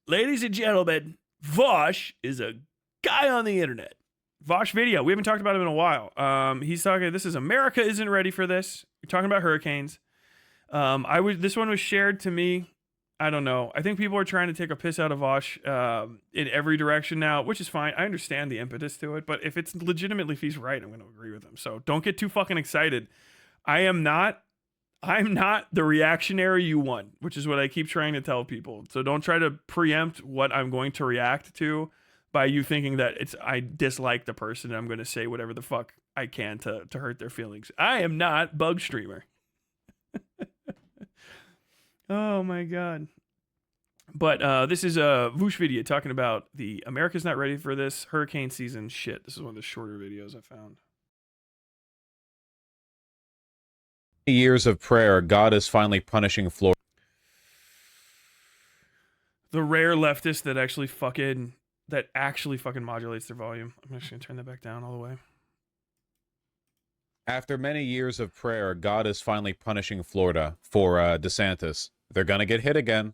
Ladies and gentlemen, Vaush is a guy on the internet. Vaush video. We haven't talked about him in a while. He's talking. This is America isn't ready for this. We're talking about hurricanes. This one was shared to me. I don't know. I think people are trying to take a piss out of Vaush in every direction now, which is fine. I understand the impetus to it, but if it's legitimately if he's right, I'm going to agree with him. So don't get too fucking excited. I'm not the reactionary you want, which is what I keep trying to tell people. So don't try to preempt what I'm going to react to by you thinking that I dislike the person and I'm going to say whatever the fuck I can to hurt their feelings. I am not Bug Streamer. Oh my god. But this is a Vaush video talking about the America's not ready for this hurricane season shit. This is one of the shorter videos I found. Years of prayer, God is finally punishing Florida. The rare leftist that actually fucking modulates their volume. I'm just gonna turn that back down all the way. After many years of prayer, God is finally punishing Florida for DeSantis. They're gonna get hit again.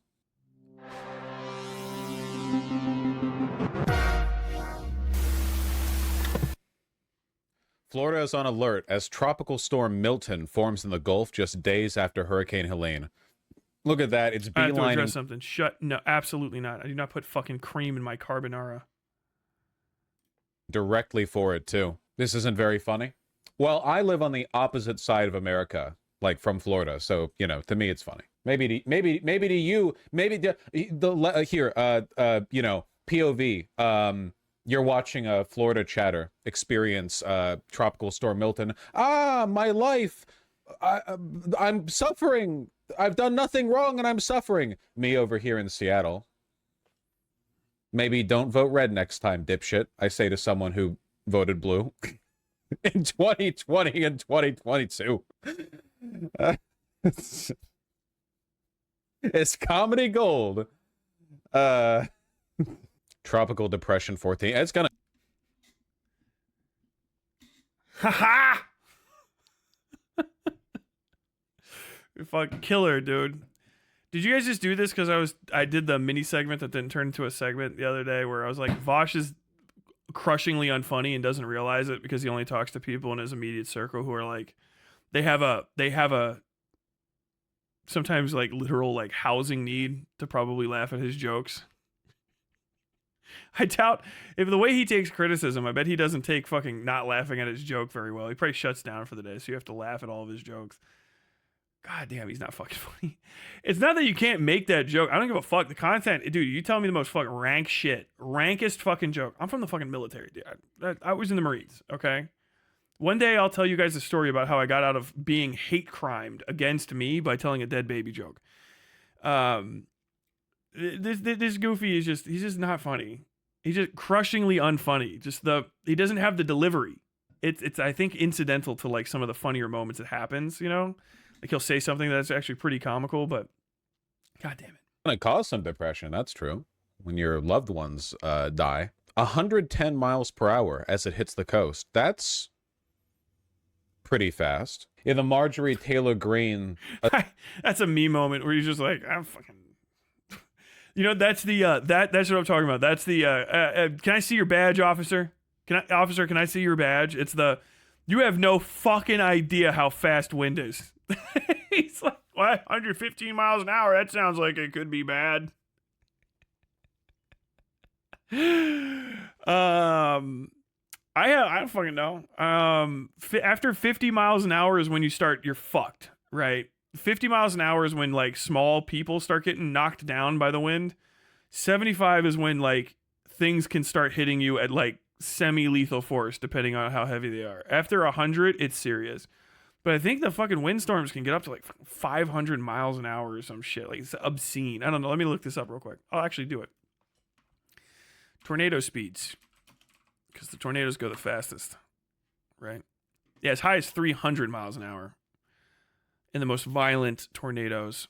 Florida is on alert as tropical storm Milton forms in the Gulf just days after Hurricane Helene. Look at that. It's beelining. I have to address something. No, absolutely not. I do not put fucking cream in my carbonara. Directly for it, too. This isn't very funny. Well, I live on the opposite side of America, like from Florida. So, you know, to me, it's funny. Maybe to you, POV, you're watching a Florida chatter experience Tropical Storm Milton. My life. I'm suffering. I've done nothing wrong and I'm suffering. Me over here in Seattle. Maybe don't vote red next time, dipshit. I say to someone who voted blue in 2020 and 2022. It's comedy gold. Tropical Depression 14. It's gonna. Haha! You're fucking killer, dude. Did you guys just do this because I did the mini segment that didn't turn into a segment the other day where I was like, Vaush is crushingly unfunny and doesn't realize it because he only talks to people in his immediate circle who are like, they have a sometimes like literal like housing need to probably laugh at his jokes. I doubt if the way he takes criticism, I bet he doesn't take fucking not laughing at his joke very well. He probably shuts down for the day, so you have to laugh at all of his jokes. God damn, he's not fucking funny. It's not that you can't make that joke. I don't give a fuck. The content, dude, you tell me the most fucking rank shit. Rankest fucking joke. I'm from the fucking military, dude. I was in the Marines, okay? One day I'll tell you guys a story about how I got out of being hate crimed against me by telling a dead baby joke. This goofy is he's just not funny. He's just crushingly unfunny. He doesn't have the delivery. It's I think incidental to like some of the funnier moments it happens, you know? Like he'll say something that's actually pretty comical, but god damn it. It's gonna cause some depression, that's true. When your loved ones die. 110 miles per hour as it hits the coast. That's pretty fast. In the Marjorie Taylor Greene. That's a me moment where he's just like, I'm fucking. You know, that's the that's what I'm talking about. That's the can I see your badge, officer? Can I see your badge? It's the you have no fucking idea how fast wind is. He's like, what? 115 miles an hour? That sounds like it could be bad. I don't fucking know. After 50 miles an hour is when you're fucked, right? 50 miles an hour is when like small people start getting knocked down by the wind. 75 is when like things can start hitting you at like semi-lethal force depending on how heavy they are. After 100, it's serious. But I think the fucking windstorms can get up to like 500 miles an hour or some shit. Like it's obscene. I don't know. Let me look this up real quick. I'll actually do it. Tornado speeds. Because the tornadoes go the fastest. Right? Yeah, as high as 300 miles an hour. In the most violent tornadoes.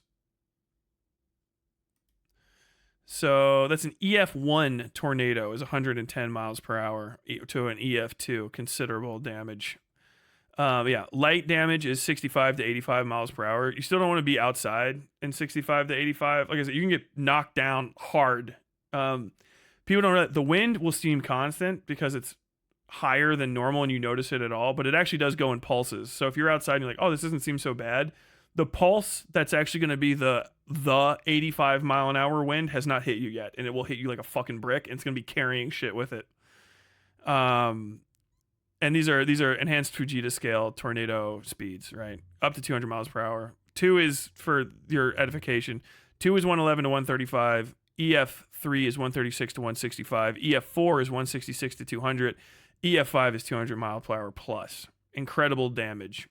So that's an EF1 tornado is 110 miles per hour to an EF2. Considerable damage. Yeah, light damage is 65 to 85 miles per hour. You still don't want to be outside in 65 to 85. Like I said, you can get knocked down hard People don't realize the wind will seem constant because it's higher than normal and you notice it at all, but it actually does go in pulses. So if you're outside and you're like, oh, this doesn't seem so bad, the pulse that's actually going to be the 85 mile an hour wind has not hit you yet, and it will hit you like a fucking brick, and it's going to be carrying shit with it. And these are enhanced Fujita scale tornado speeds, right? Up to 200 miles per hour. 2 is, for your edification, 2 is 111 to 135. EF3 is 136 to 165. EF4 is 166 to 200. EF5 is 200 mile per hour plus. Incredible damage.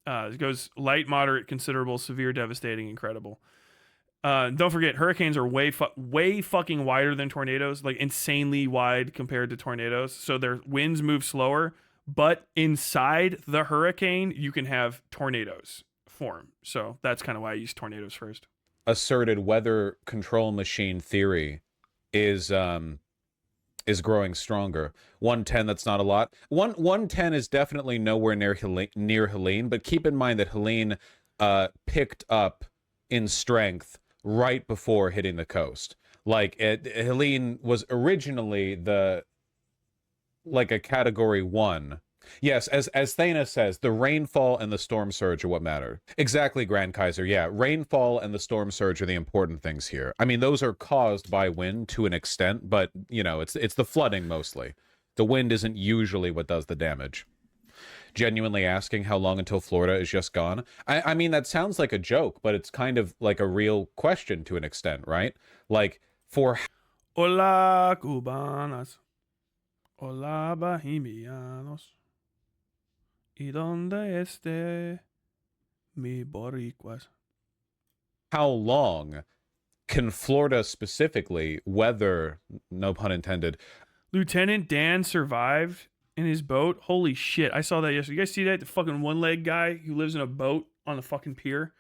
It goes light, moderate, considerable, severe, devastating, incredible. Don't forget, hurricanes are way fucking wider than tornadoes, like insanely wide compared to tornadoes. So their winds move slower, but inside the hurricane, you can have tornadoes form. So that's kind of why I use tornadoes first. Asserted weather control machine theory is growing stronger. 110, that's not a lot. 110 is definitely nowhere near Helene, but keep in mind that Helene picked up in strength right before hitting the coast. Like, Helene was originally like a category 1. Yes, as Thana says, the rainfall and the storm surge are what matter. Exactly, Grand Kaiser. Yeah, rainfall and the storm surge are the important things here. I mean, those are caused by wind to an extent, but, you know, it's the flooding mostly. The wind isn't usually what does the damage. Genuinely asking how long until Florida is just gone. I mean, that sounds like a joke, but it's kind of like a real question to an extent, right? Like, for... Hola, cubanas. Hola, bohemianos. ¿Y dónde esté mi boricuas? How long can Florida specifically weather, no pun intended? Lieutenant Dan survived in his boat. Holy shit. I saw that yesterday. You guys see that? The fucking one-leg guy who lives in a boat on the fucking pier.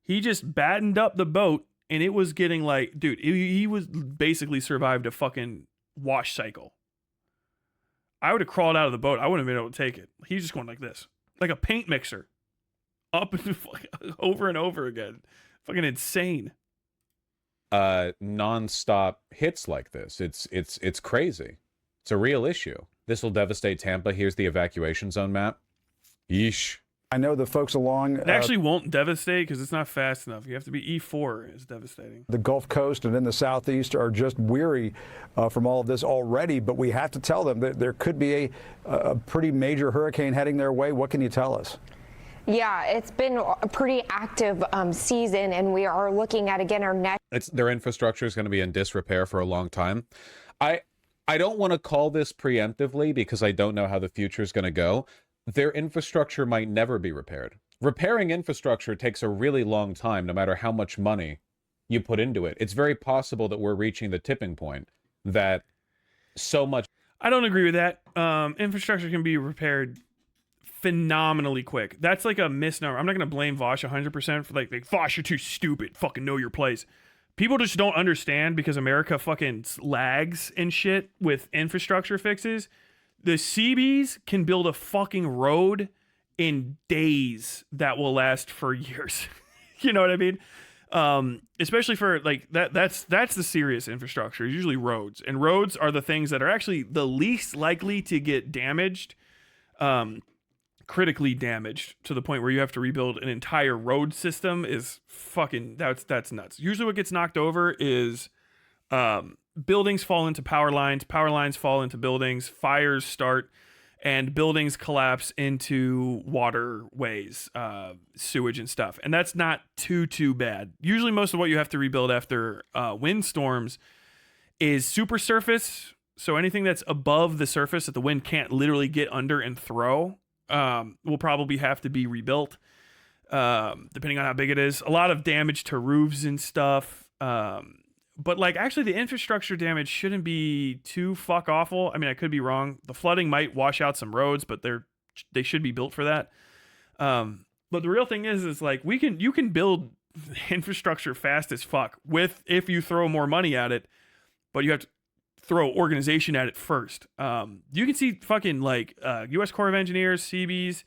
He just battened up the boat, and it was getting like, dude, he was basically survived a fucking wash cycle. I would have crawled out of the boat. I wouldn't have been able to take it. He's just going like this. Like a paint mixer. Up and over and over again. Fucking insane. Non-stop hits like this. It's crazy. It's a real issue. This will devastate Tampa. Here's the evacuation zone map. Yeesh. I know the folks along... It actually won't devastate because it's not fast enough. You have to be E4 is devastating. The Gulf Coast and in the Southeast are just weary from all of this already, but we have to tell them that there could be a pretty major hurricane heading their way. What can you tell us? Yeah, it's been a pretty active season, and we are looking at, again, our next... Their infrastructure is going to be in disrepair for a long time. I don't want to call this preemptively because I don't know how the future is going to go. Their infrastructure might never be repaired. Repairing infrastructure takes a really long time, no matter how much money you put into it. It's very possible that we're reaching the tipping point that so much... I don't agree with that. Infrastructure can be repaired phenomenally quick. That's like a misnomer. I'm not going to blame Vaush 100% for like, Vaush, you're too stupid. Fucking know your place. People just don't understand because America fucking lags and shit with infrastructure fixes. The CBs can build a fucking road in days that will last for years. You know what I mean? Especially for like that's the serious infrastructure. It's usually roads, and roads are the things that are actually the least likely to get damaged, critically damaged to the point where you have to rebuild an entire road system. Is fucking that's nuts. Usually what gets knocked over is buildings fall into power lines fall into buildings, fires start, and buildings collapse into waterways, sewage and stuff. And that's not too bad. Usually most of what you have to rebuild after windstorms is supersurface. So anything that's above the surface that the wind can't literally get under and throw will probably have to be rebuilt, depending on how big it is. A lot of damage to roofs and stuff. But like actually the infrastructure damage shouldn't be too fuck awful. I mean, I could be wrong. The flooding might wash out some roads, but they should be built for that. But the real thing is like you can build infrastructure fast as fuck if you throw more money at it, but you have to throw organization at it first. You can see fucking like U.S. Corps of Engineers, CBs,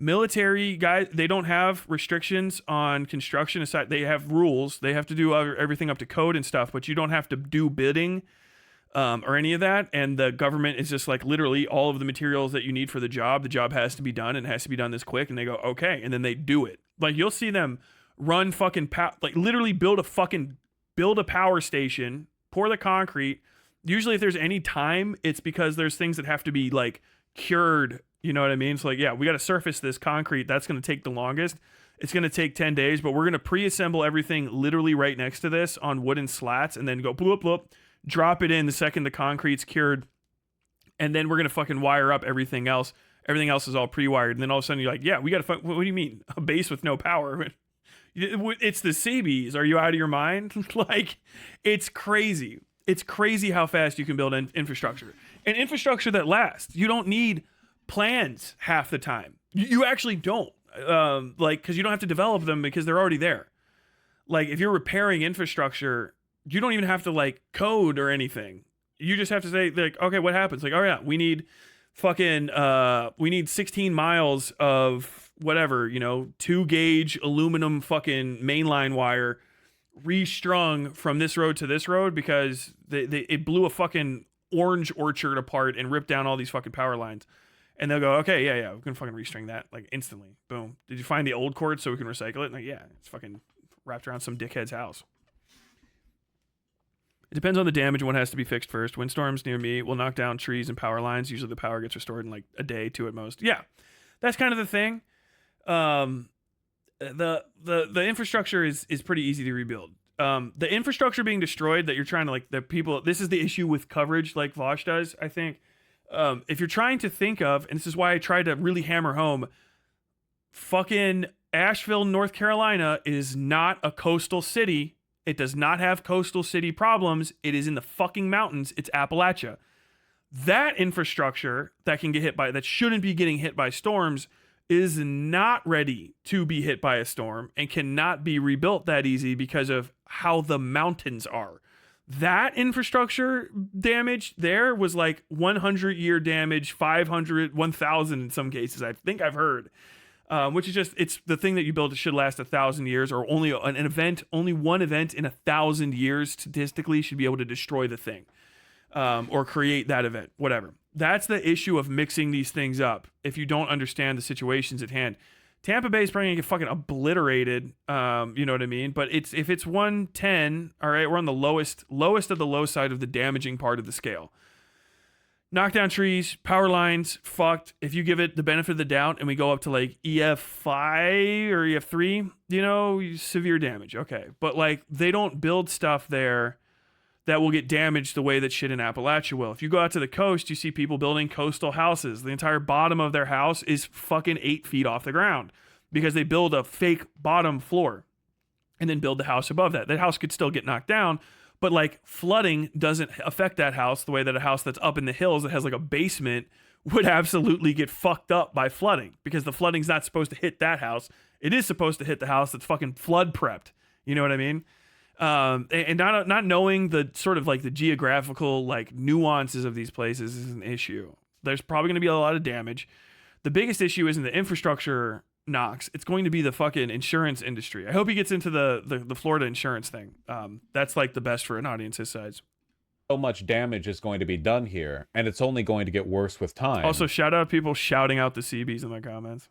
Military guys, they don't have restrictions on construction aside. They have rules. They have to do everything up to code and stuff, but you don't have to do bidding or any of that. And the government is just like literally all of the materials that you need for the job. The job has to be done and it has to be done this quick. And they go, okay. And then they do it. Like you'll see them run fucking, like literally build a power station, pour the concrete. Usually if there's any time, it's because there's things that have to be like cured. You know what I mean? It's like, yeah, we got to surface this concrete. That's going to take the longest. It's going to take 10 days, but we're going to pre-assemble everything literally right next to this on wooden slats and then go bloop, bloop, drop it in the second the concrete's cured. And then we're going to fucking wire up everything else. Everything else is all pre-wired. And then all of a sudden you're like, yeah, we got to what do you mean? A base with no power? It's the Seabees. Are you out of your mind? Like, it's crazy. It's crazy how fast you can build infrastructure. And infrastructure that lasts. You don't need plans half the time. You actually don't. Like, because you don't have to develop them because they're already there. Like, if you're repairing infrastructure, you don't even have to, like, code or anything. You just have to say, like, okay, what happens? Like, oh, yeah, we need 16 miles of whatever, 2-gauge aluminum fucking mainline wire restrung from this road to this road because it blew a fucking orange orchard apart and ripped down all these fucking power lines. And they'll go, okay, yeah, we can fucking restring that, like, instantly. Boom. Did you find the old cord so we can recycle it? Like, yeah, it's fucking wrapped around some dickhead's house. It depends on the damage and what has to be fixed first. Windstorms near me will knock down trees and power lines. Usually the power gets restored in, like, a day, 2 at most. Yeah, that's kind of the thing. The infrastructure is pretty easy to rebuild. The infrastructure being destroyed that you're trying to, like, the people, this is the issue with coverage like Vaush does, I think. If you're trying to think of, and this is why I tried to really hammer home, fucking Asheville, North Carolina is not a coastal city. It does not have coastal city problems. It is in the fucking mountains. It's Appalachia. That infrastructure that shouldn't be getting hit by storms is not ready to be hit by a storm and cannot be rebuilt that easy because of how the mountains are. That infrastructure damage there was like 100-year damage, 500, 1,000 in some cases. I think I've heard, which is just, it's the thing that you build. It should last 1,000 years, or only one event in 1,000 years statistically should be able to destroy the thing, or create that event, whatever. That's the issue of mixing these things up. If you don't understand the situations at hand, Tampa Bay is probably gonna get fucking obliterated. You know what I mean? But if it's 110, all right, we're on the lowest of the low side of the damaging part of the scale. Knock down trees, power lines, fucked. If you give it the benefit of the doubt and we go up to like EF5 or EF3, severe damage. Okay. But like, they don't build stuff there that will get damaged the way that shit in Appalachia will. If you go out to the coast, you see people building coastal houses. The entire bottom of their house is fucking 8 feet off the ground because they build a fake bottom floor and then build the house above that. That house could still get knocked down, but like flooding doesn't affect that house the way that a house that's up in the hills that has like a basement would absolutely get fucked up by flooding, because the flooding's not supposed to hit that house. It is supposed to hit the house that's fucking flood prepped. You know what I mean? And not knowing the sort of like the geographical like nuances of these places is an issue. There's probably going to be a lot of damage. The biggest issue isn't the infrastructure knocks. It's going to be the fucking insurance industry. I hope he gets into the Florida insurance thing. That's like the best for an audience his size. So much damage is going to be done here, and it's only going to get worse with time. Also, shout out people shouting out the CBs in the comments.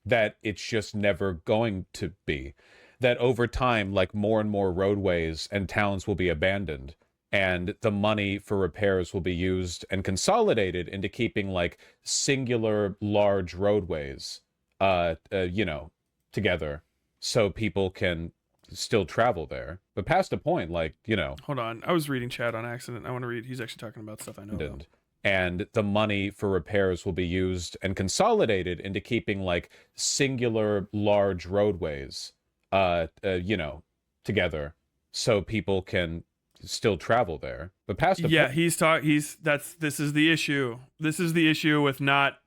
That it's just never going to be. That over time, like, more and more roadways and towns will be abandoned, and the money for repairs will be used and consolidated into keeping like singular large roadways, together, so people can still travel there. But past a point, like, Hold on, I was reading chat on accident. I want to read. He's actually talking about stuff I know about. And the money for repairs will be used and consolidated into keeping like singular large roadways together, so people can still travel there. But past a point, this is the issue. This is the issue with not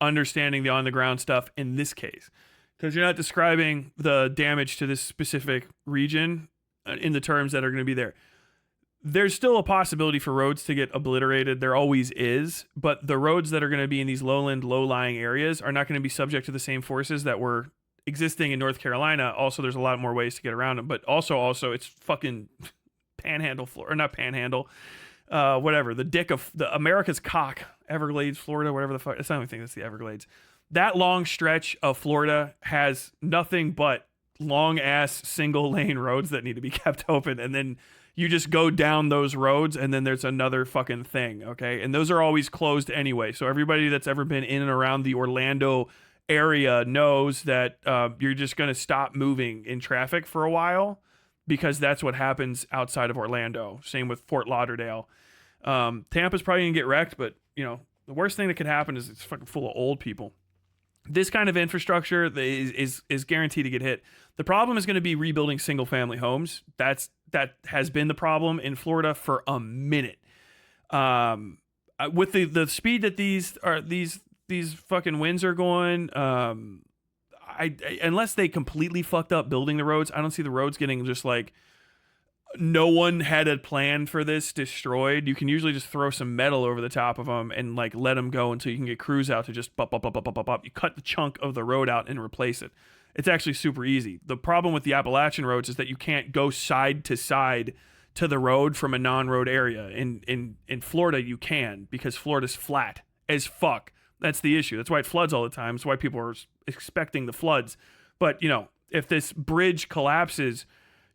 understanding the on the ground stuff in this case, because you're not describing the damage to this specific region in the terms that are going to be there. there's still a possibility for roads to get obliterated. There always is, but the roads that are going to be in these lowland, low-lying areas are not going to be subject to the same forces that were existing in North Carolina. Also, there's a lot more ways to get around them, but also it's fucking panhandle, or not panhandle, whatever, the dick of the America's cock, Everglades, Florida, whatever the fuck. It's not even think that's the Everglades. That long stretch of Florida has nothing but long ass single lane roads that need to be kept open, and then you just go down those roads and then there's another fucking thing, okay? And those are always closed anyway. So everybody that's ever been in and around the Orlando area knows that you're just going to stop moving in traffic for a while, because that's what happens outside of Orlando. Same with Fort Lauderdale. Tampa's probably going to get wrecked, but you know, the worst thing that could happen is it's fucking full of old people. This kind of infrastructure is guaranteed to get hit. The problem is going to be rebuilding single family homes. That has been the problem in Florida for a minute. With the speed that these fucking winds are going, unless they completely fucked up building the roads, I don't see the roads getting just like, no one had a plan for this, destroyed. You can usually just throw some metal over the top of them and like let them go until you can get crews out to just bop. You cut the chunk of the road out and replace it. It's actually super easy. The problem with the Appalachian roads is that you can't go side to side to the road from a non-road area. In Florida, you can, because Florida's flat as fuck. That's the issue. That's why it floods all the time. That's why people are expecting the floods. But, you know, if this bridge collapses,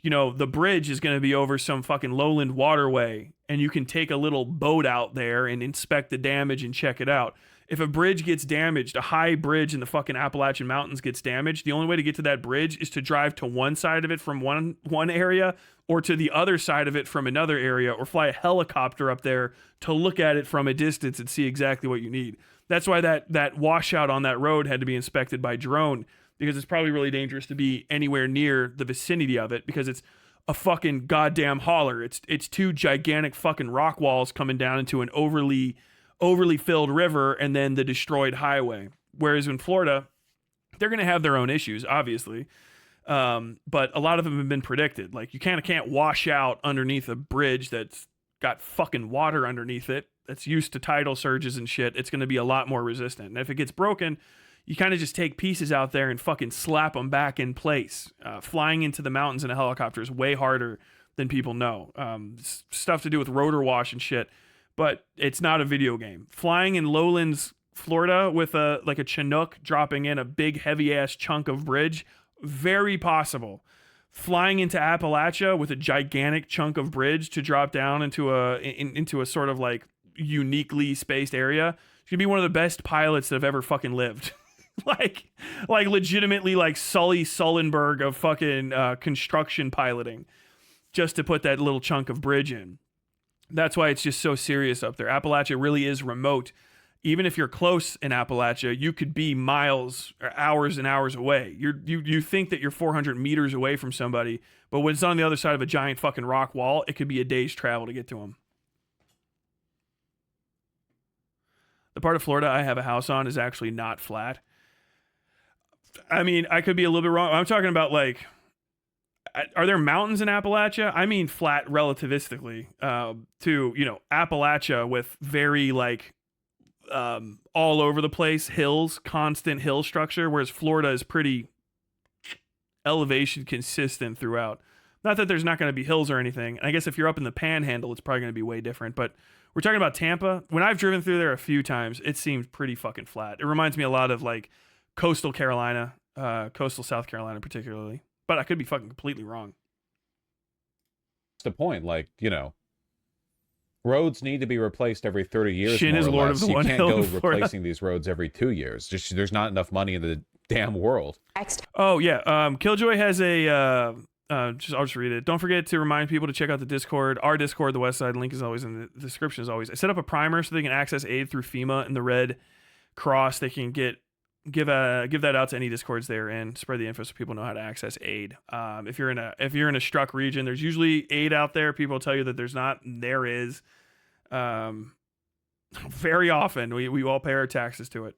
you know, the bridge is going to be over some fucking lowland waterway, and you can take a little boat out there and inspect the damage and check it out. If a bridge gets damaged, a high bridge in the fucking Appalachian Mountains gets damaged, the only way to get to that bridge is to drive to one side of it from one area, or to the other side of it from another area, or fly a helicopter up there to look at it from a distance and see exactly what you need. That's why that washout on that road had to be inspected by drone, because it's probably really dangerous to be anywhere near the vicinity of it, because it's a fucking goddamn holler. It's two gigantic fucking rock walls coming down into an overly filled river, and then the destroyed highway. Whereas in Florida, they're going to have their own issues, obviously. But a lot of them have been predicted. Like, you can't wash out underneath a bridge that's got fucking water underneath it, that's used to tidal surges and shit. It's going to be a lot more resistant. And if it gets broken, you kind of just take pieces out there and fucking slap them back in place. Flying into the mountains in a helicopter is way harder than people know. Stuff to do with rotor wash and shit, but it's not a video game. Flying in lowlands Florida with a Chinook dropping in a big heavy ass chunk of bridge, very possible. Flying into Appalachia with a gigantic chunk of bridge to drop down into a sort of like uniquely spaced area, it's gonna be one of the best pilots that have ever fucking lived. like legitimately like Sully Sullenberg of fucking construction piloting, just to put that little chunk of bridge in. That's why it's just so serious up there. Appalachia really is remote. Even if you're close in Appalachia, you could be miles or hours and hours away. You think that you're 400 meters away from somebody, but when it's on the other side of a giant fucking rock wall, it could be a day's travel to get to them. The part of Florida I have a house on is actually not flat. I mean, I could be a little bit wrong. I'm talking about like, are there mountains in Appalachia? I mean, flat relativistically to, you know, Appalachia with very like all over the place hills, constant hill structure, whereas Florida is pretty elevation consistent throughout. Not that there's not going to be hills or anything. I guess if you're up in the Panhandle, it's probably going to be way different. But we're talking about Tampa. When I've driven through there a few times, it seems pretty fucking flat. It reminds me a lot of like coastal Carolina, coastal South Carolina particularly. But I could be fucking completely wrong. That's the point. Like, you know, roads need to be replaced every 30 years. Shin is Lord of the You One can't Hill go in Florida. replacing these roads every 2 years. Just there's not enough money in the damn world. Oh yeah, Killjoy has a. I'll just read it. Don't forget to remind people to check out the Discord. Our Discord, the Westside link is always in the description. As always, I set up a primer so they can access aid through FEMA and the Red Cross. They can give that out to any Discords they're in. Spread the info so people know how to access aid. If you're in a struck region, there's usually aid out there. People tell you that there's not. There is. Very often we all pay our taxes to it.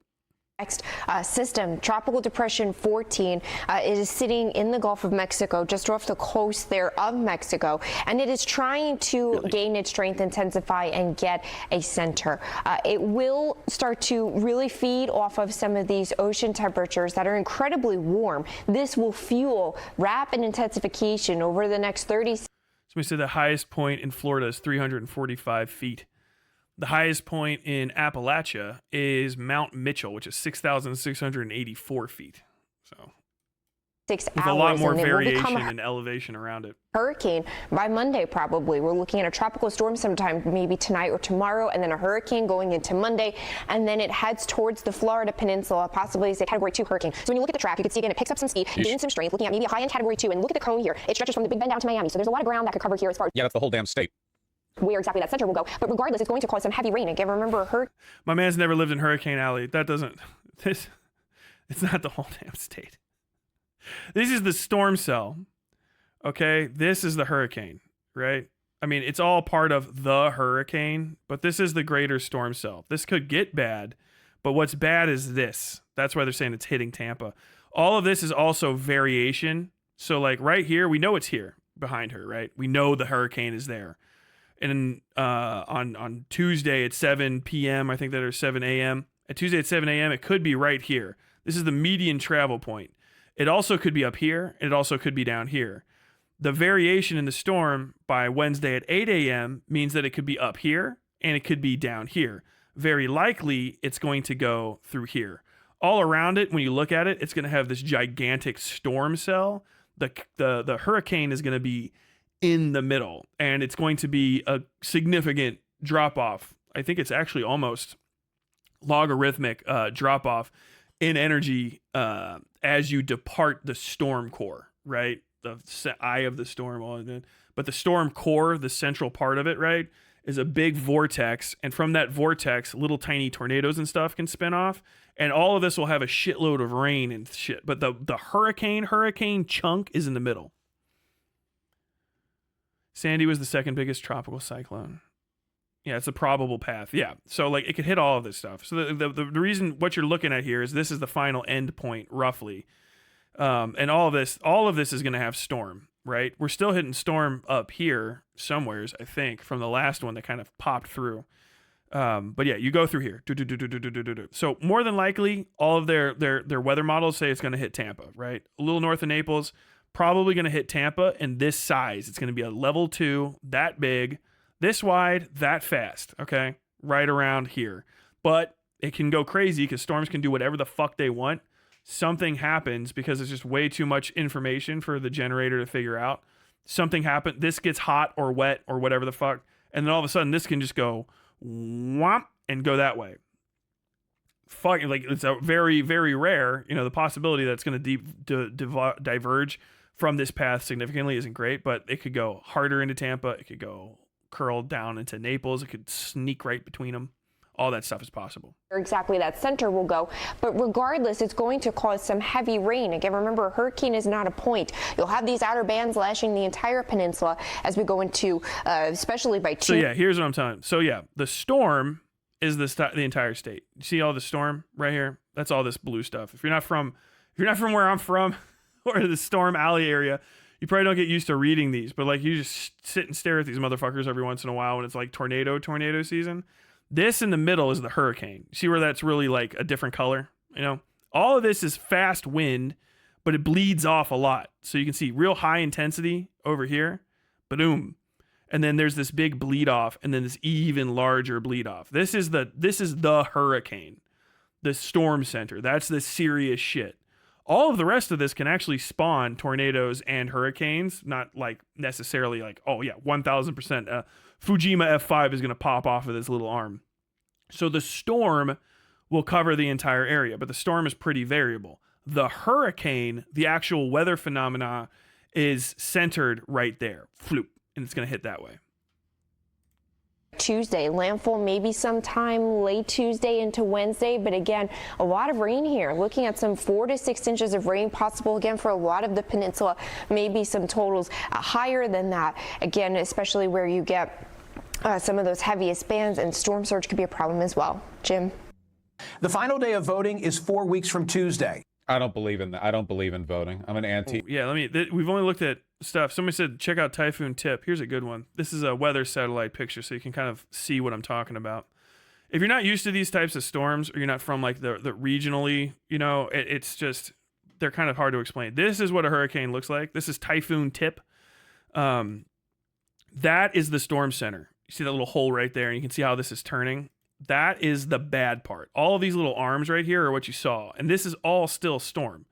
Next system, Tropical Depression 14, it is sitting in the Gulf of Mexico, just off the coast there of Mexico, and it is trying to gain its strength, intensify, and get a center. It will start to really feed off of some of these ocean temperatures that are incredibly warm. This will fuel rapid intensification over the next 30. So we said the highest point in Florida is 345 feet. The highest point in Appalachia is Mount Mitchell, which is 6,684 feet. So 6 with hours, a lot more and it will become variation in elevation around it. hurricane by Monday, probably. We're looking at a tropical storm sometime maybe tonight or tomorrow, and then a hurricane going into Monday, and then it heads towards the Florida Peninsula, possibly as a Category 2 hurricane. So when you look at the track, you can see again it picks up some speed, gains some strength, looking at maybe a high-end Category 2, and look at the cone here. It stretches from the Big Bend down to Miami, so there's a lot of ground that could cover here as far as Yeah, that's the whole damn state. where exactly that center will go. But regardless, it's going to cause some heavy rain. Again, remember, My man's never lived in Hurricane Alley. That doesn't. It's not the whole damn state. This is the storm cell. Okay, this is the hurricane, right? I mean, it's all part of the hurricane, but this is the greater storm cell. This could get bad, but what's bad is this. That's why they're saying it's hitting Tampa. All of this is also variation. So, like right here, we know it's here behind her, right? We know the hurricane is there. And on Tuesday at 7 p.m., I think that or 7 a.m. At Tuesday at 7 a.m., it could be right here. This is the median travel point. It also could be up here. And it also could be down here. The variation in the storm by Wednesday at 8 a.m. means that it could be up here and it could be down here. Very likely, it's going to go through here. All around it, when you look at it, it's going to have this gigantic storm cell. The hurricane is going to be in the middle, and it's going to be a significant drop off. I think it's actually almost logarithmic drop off in energy as you depart the storm core, right? The eye of the storm, but the storm core, the central part of it, right, is a big vortex, and from that vortex, little tiny tornadoes and stuff can spin off, and all of this will have a shitload of rain and shit. But the hurricane chunk is in the middle. Sandy was the second biggest tropical cyclone. Yeah, it's a probable path. Yeah, so like it could hit all of this stuff. So the reason what you're looking at here is this is the final end point, roughly. And all of this is going to have storm, right? We're still hitting storm up here somewheres, I think, from the last one that kind of popped through. But yeah, you go through here. So more than likely, all of their weather models say it's going to hit Tampa, right? A little north of Naples. Probably going to hit Tampa in this size. It's going to be a level 2, that big, this wide, that fast, okay? Right around here. But it can go crazy because storms can do whatever the fuck they want. Something happens because it's just way too much information for the generator to figure out. Something happened. This gets hot or wet or whatever the fuck. And then all of a sudden this can just go whomp and go that way. Fuck, like it's a very, very rare, the possibility that it's going to diverge from this path significantly isn't great, but it could go harder into Tampa. It could go curl down into Naples. It could sneak right between them. All that stuff is possible. Exactly that center will go. But regardless, it's going to cause some heavy rain. Again, remember, a hurricane is not a point. You'll have these outer bands lashing the entire peninsula as we go into, especially by 2. So yeah, here's what I'm telling you. So yeah, the storm is the entire state. You see all the storm right here? That's all this blue stuff. If you're not from where I'm from, or the Storm Alley area, you probably don't get used to reading these, but like you just sit and stare at these motherfuckers every once in a while when it's like tornado season. This in the middle is the hurricane. See where that's really like a different color? All of this is fast wind, but it bleeds off a lot. So you can see real high intensity over here, boom. And then there's this big bleed off, and then this even larger bleed off. This is the hurricane, the storm center. That's the serious shit. All of the rest of this can actually spawn tornadoes and hurricanes, not like necessarily like, oh yeah, 1000%. Fujima F5 is going to pop off of this little arm. So the storm will cover the entire area, but the storm is pretty variable. The hurricane, the actual weather phenomena, is centered right there. Floop, and it's going to hit that way. Tuesday, landfall maybe sometime late Tuesday into Wednesday, but again, a lot of rain here. Looking at some 4 to 6 inches of rain possible again for a lot of the peninsula, maybe some totals higher than that. Again, especially where you get some of those heaviest bands, and storm surge could be a problem as well. Jim? The final day of voting is 4 weeks from Tuesday. I don't believe in that. I don't believe in voting. I'm an anti. Yeah, we've only looked at stuff. Somebody said, check out Typhoon Tip. Here's a good one. This is a weather satellite picture, so you can kind of see what I'm talking about. If you're not used to these types of storms, or you're not from like the regionally, it's just, they're kind of hard to explain. This is what a hurricane looks like. This is Typhoon Tip. That is the storm center. You see that little hole right there, and you can see how this is turning. That is the bad part. All of these little arms right here are what you saw. And this is all still storm.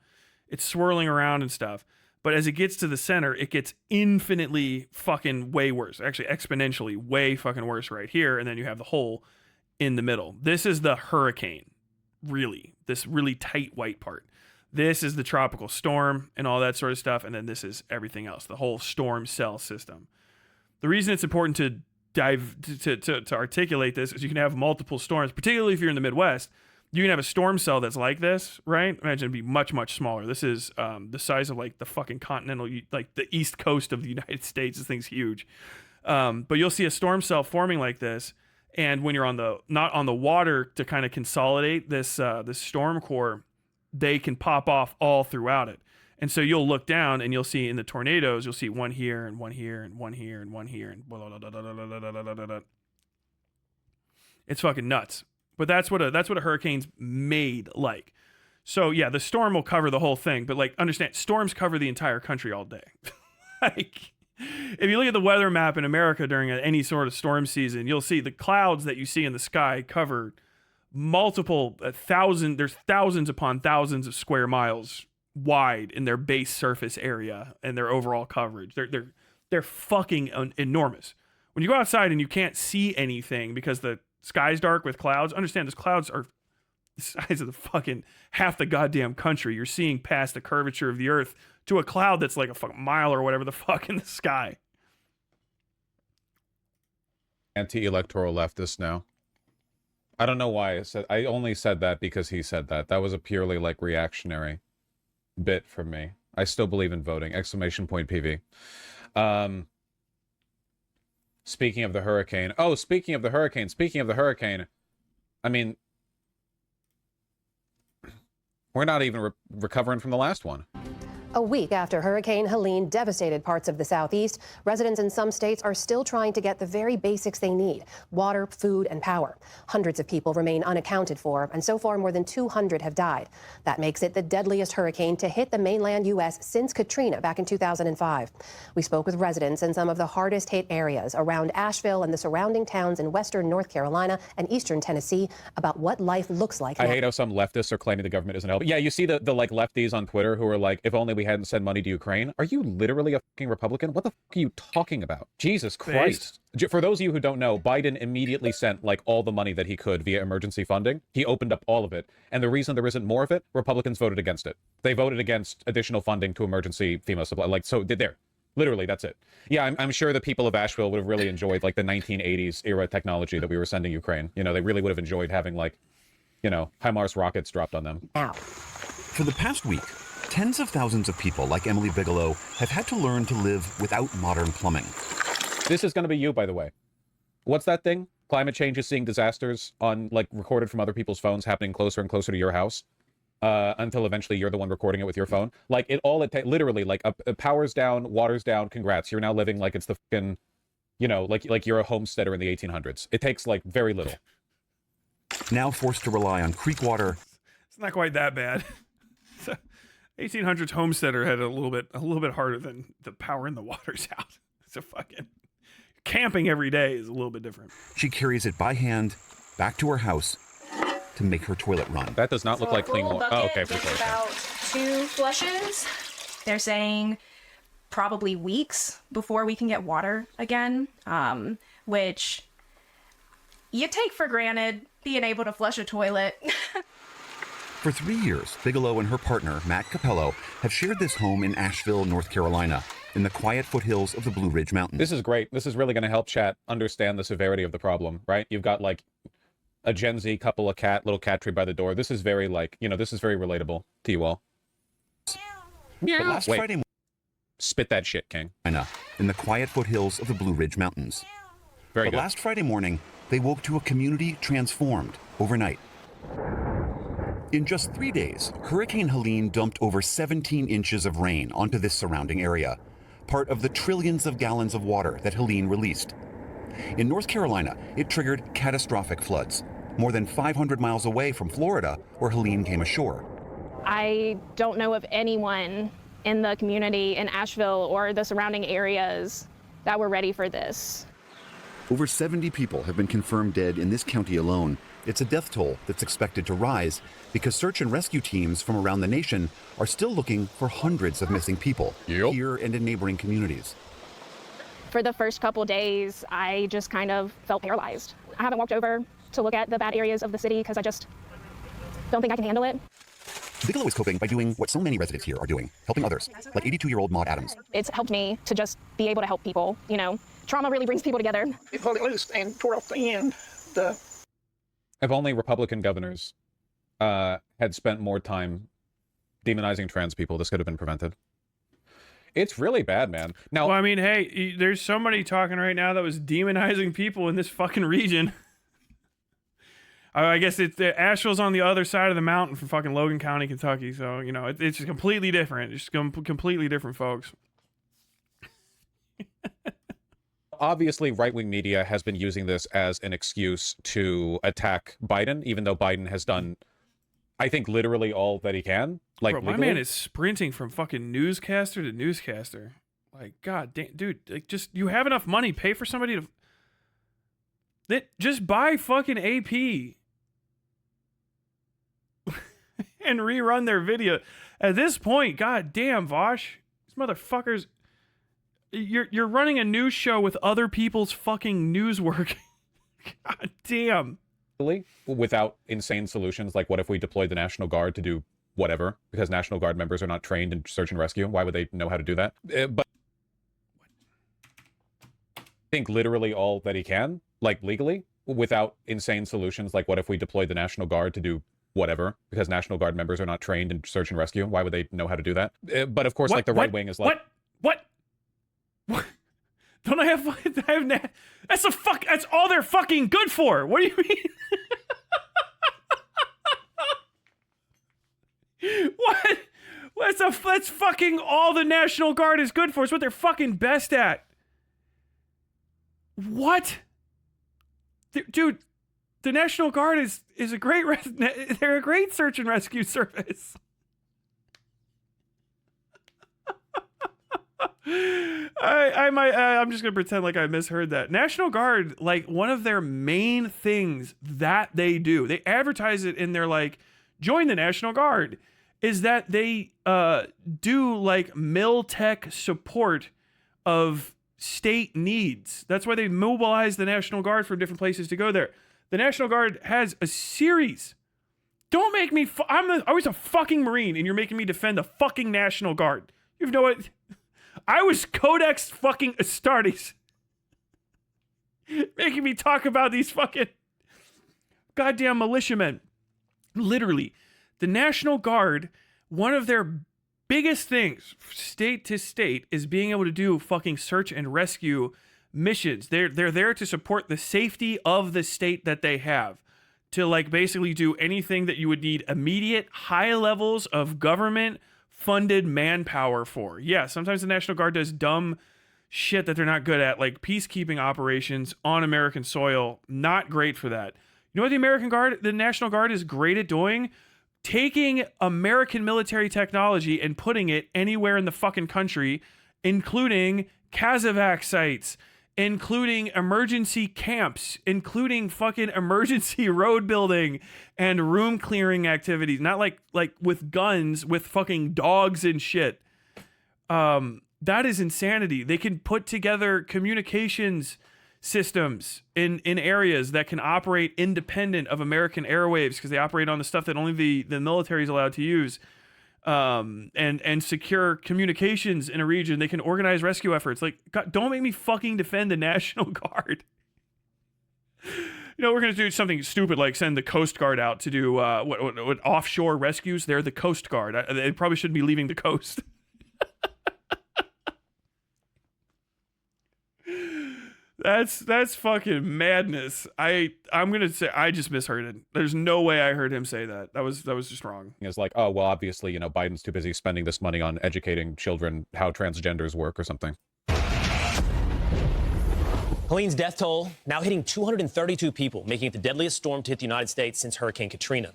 It's swirling around and stuff. But as it gets to the center, it gets infinitely fucking way worse. Actually, exponentially way fucking worse right here. And then you have the hole in the middle. This is the hurricane, really. This really tight white part. This is the tropical storm and all that sort of stuff. And then this is everything else, the whole storm cell system. The reason it's important to to articulate this is you can have multiple storms, particularly if you're in the Midwest. You can have a storm cell that's like this, right? Imagine it'd be much, much smaller. This is the size of like the fucking continental, like the east coast of the United States. This thing's huge. But you'll see a storm cell forming like this. And when you're not on the water to kind of consolidate this storm core, they can pop off all throughout it. And so you'll look down and you'll see in the tornadoes, you'll see one here and one here and one here and one here and blah, blah, blah, blah, blah, blah, blah, blah, blah. It's fucking nuts. But that's what a hurricane's made like. So yeah, the storm will cover the whole thing, but like understand, storms cover the entire country all day. Like if you look at the weather map in America during any sort of storm season, you'll see the clouds that you see in the sky cover multiple there's thousands upon thousands of square miles wide in their base surface area and their overall coverage. They're fucking enormous. When you go outside and you can't see anything because the sky's dark with clouds, understand those clouds are the size of the fucking half the goddamn country. You're seeing past the curvature of the earth to a cloud that's like a fucking mile or whatever the fuck in the sky. Anti-electoral leftist now. I don't know why I only said that because he said that. That was a purely like reactionary bit from me. I still believe in voting. Exclamation point PV. Speaking of the hurricane. Oh, speaking of the hurricane. I mean, we're not even recovering from the last one. A week after Hurricane Helene devastated parts of the southeast, residents in some states are still trying to get the very basics they need: water, food, and power. Hundreds of people remain unaccounted for, and so far more than 200 have died. That makes it the deadliest hurricane to hit the mainland U.S. since Katrina back in 2005. We spoke with residents in some of the hardest hit areas around Asheville and the surrounding towns in western North Carolina and eastern Tennessee about what life looks like. I hate how some leftists are claiming the government isn't helping. Yeah, you see the like lefties on Twitter who are like, if only we hadn't sent money to Ukraine. Are you literally a fucking Republican? What the fuck are you talking about? Jesus Christ. For those of you who don't know, Biden immediately sent like all the money that he could via emergency funding. He opened up all of it. And the reason there isn't more of it, Republicans voted against it. They voted against additional funding to emergency FEMA supply. Like, so did there. Literally, that's it. Yeah, I'm sure the people of Asheville would have really enjoyed like the 1980s era technology that we were sending Ukraine. You know, they really would have enjoyed having like, you know, HIMARS rockets dropped on them. Ow. For the past week, tens of thousands of people like Emily Bigelow have had to learn to live without modern plumbing. This is going to be you, by the way. What's that thing? Climate change is seeing disasters on like recorded from other people's phones happening closer and closer to your house until eventually you're the one recording it with your phone. Like it literally like power's down, water's down. Congrats. You're now living like it's the fucking, you know, like you're a homesteader in the 1800s. It takes like very little. Now forced to rely on creek water. It's not quite that bad. 1800s homesteader had a little bit harder than the power in the water's out. So fucking camping every day is a little bit different. She carries it by hand back to her house to make her toilet run. That does not look like clean water. Oh, okay. Takes about 2 flushes. They're saying probably weeks before we can get water again, which you take for granted, being able to flush a toilet. For 3 years, Bigelow and her partner, Matt Capello, have shared this home in Asheville, North Carolina, in the quiet foothills of the Blue Ridge Mountains. This is great. This is really going to help chat understand the severity of the problem, right? You've got like a Gen Z couple, little cat tree by the door. This is very like, you know, this is very relatable to you all. But last Friday morning, spit that shit, King. In the quiet foothills of the Blue Ridge Mountains. Very but good. Last Friday morning, they woke to a community transformed overnight. In just 3 days, Hurricane Helene dumped over 17 inches of rain onto this surrounding area, part of the trillions of gallons of water that Helene released. In North Carolina, it triggered catastrophic floods, more than 500 miles away from Florida, where Helene came ashore. I don't know of anyone in the community in Asheville or the surrounding areas that were ready for this. Over 70 people have been confirmed dead in this county alone. It's a death toll that's expected to rise because search and rescue teams from around the nation are still looking for hundreds of missing people here and in neighboring communities. For the first couple days, I just kind of felt paralyzed. I haven't walked over to look at the bad areas of the city because I just don't think I can handle it. Bigelow is coping by doing what so many residents here are doing, helping others, like 82-year-old Maud Adams. It's helped me to just be able to help people, you know. Trauma really brings people together. They pulled it loose, and toward off the end, If only Republican governors had spent more time demonizing trans people, this could have been prevented. It's really bad, man. Now, Well, I mean, hey, there's somebody talking right now that was demonizing people in this fucking region. I guess Asheville's on the other side of the mountain from fucking Logan County, Kentucky. So, you know, it's just completely different. It's completely different folks. obviously right-wing media has been using this as an excuse to attack Biden, even though Biden has done, I think, literally all that he can. Like, bro, my legally. man is sprinting from fucking newscaster to newscaster. Like, god damn, dude, like, just, you have enough money, pay for somebody to just buy fucking AP and rerun their video. At this point, god damn, Vaush, these motherfuckers, you're running a news show with other people's fucking news work. God damn. Without insane solutions, like what if we deployed the National Guard to do whatever, because National Guard members are not trained in search and rescue? Why would they know how to do that? But I think literally all that he can, like legally, without insane solutions, like what if we deployed the National Guard to do whatever, because National Guard members are not trained in search and rescue? Why would they know how to do that? But of course, like the right wing is like, What? Don't I have that's all they're fucking good for. What do you mean? What? That's fucking all the National Guard is good for. It's what they're fucking best at. What? Dude, the National Guard is a great they're a great search and rescue service. I'm just gonna pretend like I misheard that. National Guard, like, one of their main things that they do, they advertise it in their, like, join the National Guard, is that they do, like, mil-tech support of state needs. That's why they mobilize the National Guard from different places to go there. The National Guard has a series. Don't make me I was a fucking Marine and you're making me defend the fucking National Guard. You know what? I was Codex fucking Astartes. Making me talk about these fucking goddamn militiamen. Literally, the National Guard, one of their biggest things, state to state, is being able to do fucking search and rescue missions. They're there to support the safety of the state that they have. To, like, basically do anything that you would need immediate high levels of government funded manpower for. Yeah, sometimes the National Guard does dumb shit that they're not good at, like peacekeeping operations on American soil. Not great for that. You know what the National Guard is great at doing? Taking American military technology and putting it anywhere in the fucking country, including Casevac sites, including emergency camps, including fucking emergency road building and room clearing activities. Not like with guns, with fucking dogs and shit. That is insanity. They can put together communications systems in areas that can operate independent of American airwaves, because they operate on the stuff that only the military is allowed to use. And secure communications in a region. They can organize rescue efforts. Like, God, don't make me fucking defend the National Guard. You know, we're going to do something stupid like send the Coast Guard out to do what offshore rescues. They're the Coast Guard. They probably shouldn't be leaving the coast. That's fucking madness. I'm gonna say I just misheard it. There's no way I heard him say that. That was just wrong. It's like, oh well, obviously, you know, Biden's too busy spending this money on educating children how transgenders work or something. Helene's death toll now hitting 232 people, making it the deadliest storm to hit the United States since Hurricane Katrina.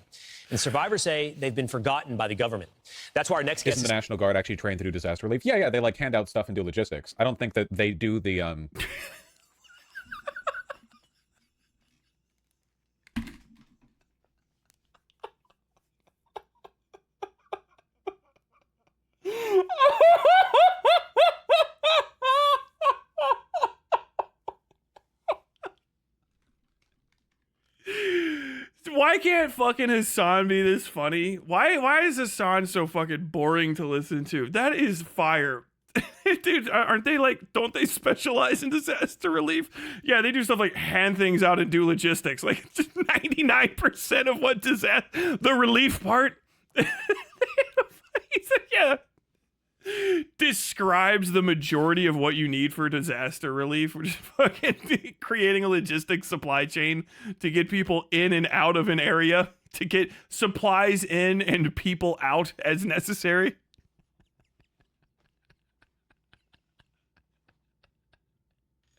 And survivors say they've been forgotten by the government. That's why our next guest Isn't the National Guard actually trained to do disaster relief? Yeah, they like hand out stuff and do logistics. I don't think that they do the Why can't fucking Hassan be this funny? Why is Hassan so fucking boring to listen to? That is fire. Dude, aren't they like, don't they specialize in disaster relief? Yeah, they do stuff like hand things out and do logistics. Like 99% of what disaster, the relief part, he's like, yeah, describes the majority of what you need for disaster relief, which is fucking creating a logistics supply chain to get people in and out of an area, to get supplies in and people out as necessary.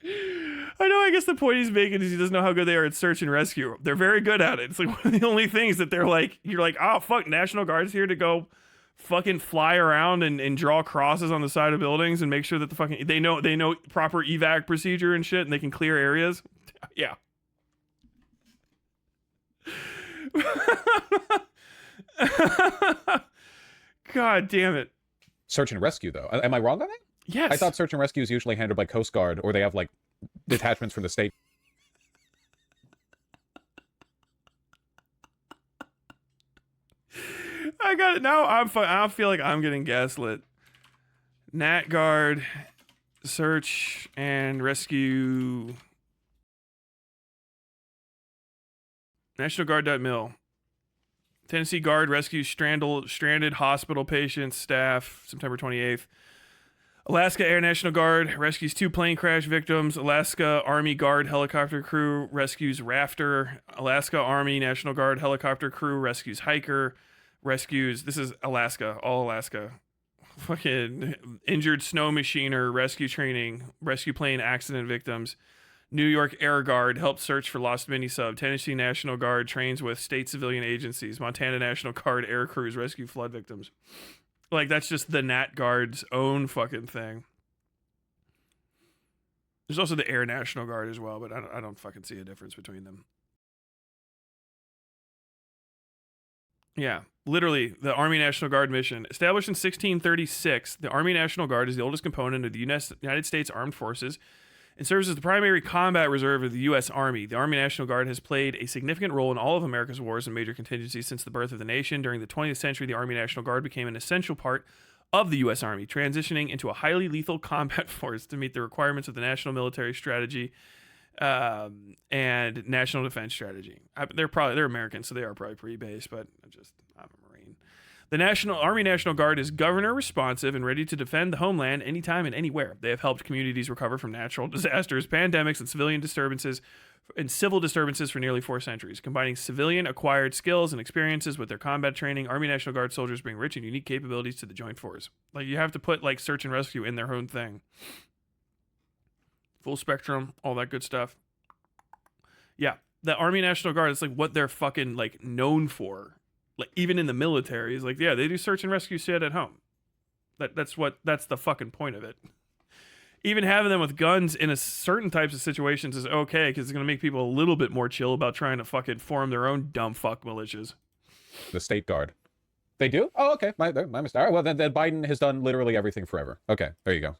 I know, I guess the point he's making is he doesn't know how good they are at search and rescue. They're very good at it. It's like one of the only things that they're like, you're like, oh fuck, National Guard's here to go fucking fly around and draw crosses on the side of buildings and make sure that the fucking they know proper evac procedure and shit, and they can clear areas. Yeah. God damn it. search and rescue, though. Am I wrong on that? Yes. I thought search and rescue is usually handled by Coast Guard, or they have like detachments from the state. I got it now. I feel like I'm getting gaslit. Nat Guard, search and rescue. National Guard.mil. Tennessee Guard rescues stranded hospital patients, staff, September 28th. Alaska Air National Guard rescues 2 plane crash victims. Alaska Army Guard helicopter crew rescues rafter. Alaska Army National Guard helicopter crew rescues hiker. This is Alaska, all Alaska. Fucking injured snow machiner, rescue training, rescue plane accident victims. New York Air Guard helps search for lost mini-sub. Tennessee National Guard trains with state civilian agencies. Montana National Guard air crews rescue flood victims. Like, that's just the Nat Guard's own fucking thing. There's also the Air National Guard as well, but I don't fucking see a difference between them. Yeah, literally, the Army National Guard mission. Established in 1636, the Army National Guard is the oldest component of the United States Armed Forces and serves as the primary combat reserve of the U.S. Army. The Army National Guard has played a significant role in all of America's wars and major contingencies since the birth of the nation. During the 20th century, the Army National Guard became an essential part of the U.S. Army, transitioning into a highly lethal combat force to meet the requirements of the national military strategy and national defense strategy. They're American, so they are probably pretty base, but I'm a Marine. The Army National Guard is governor responsive and ready to defend the homeland anytime and anywhere. They have helped communities recover from natural disasters, pandemics, and civil disturbances for nearly 4 centuries. Combining civilian acquired skills and experiences with their combat training, Army National Guard soldiers bring rich and unique capabilities to the joint force. Like, you have to put like search and rescue in their own thing. Full spectrum, all that good stuff. Yeah, the Army National Guard is like what they're fucking like known for. Like, even in the military, is like, yeah, they do search and rescue shit at home. That's the fucking point of it. Even having them with guns in certain types of situations is okay, because it's going to make people a little bit more chill about trying to fucking form their own dumb fuck militias. The State Guard. They do? Oh, okay. My mistake. All right, well, then Biden has done literally everything forever. Okay, there you go.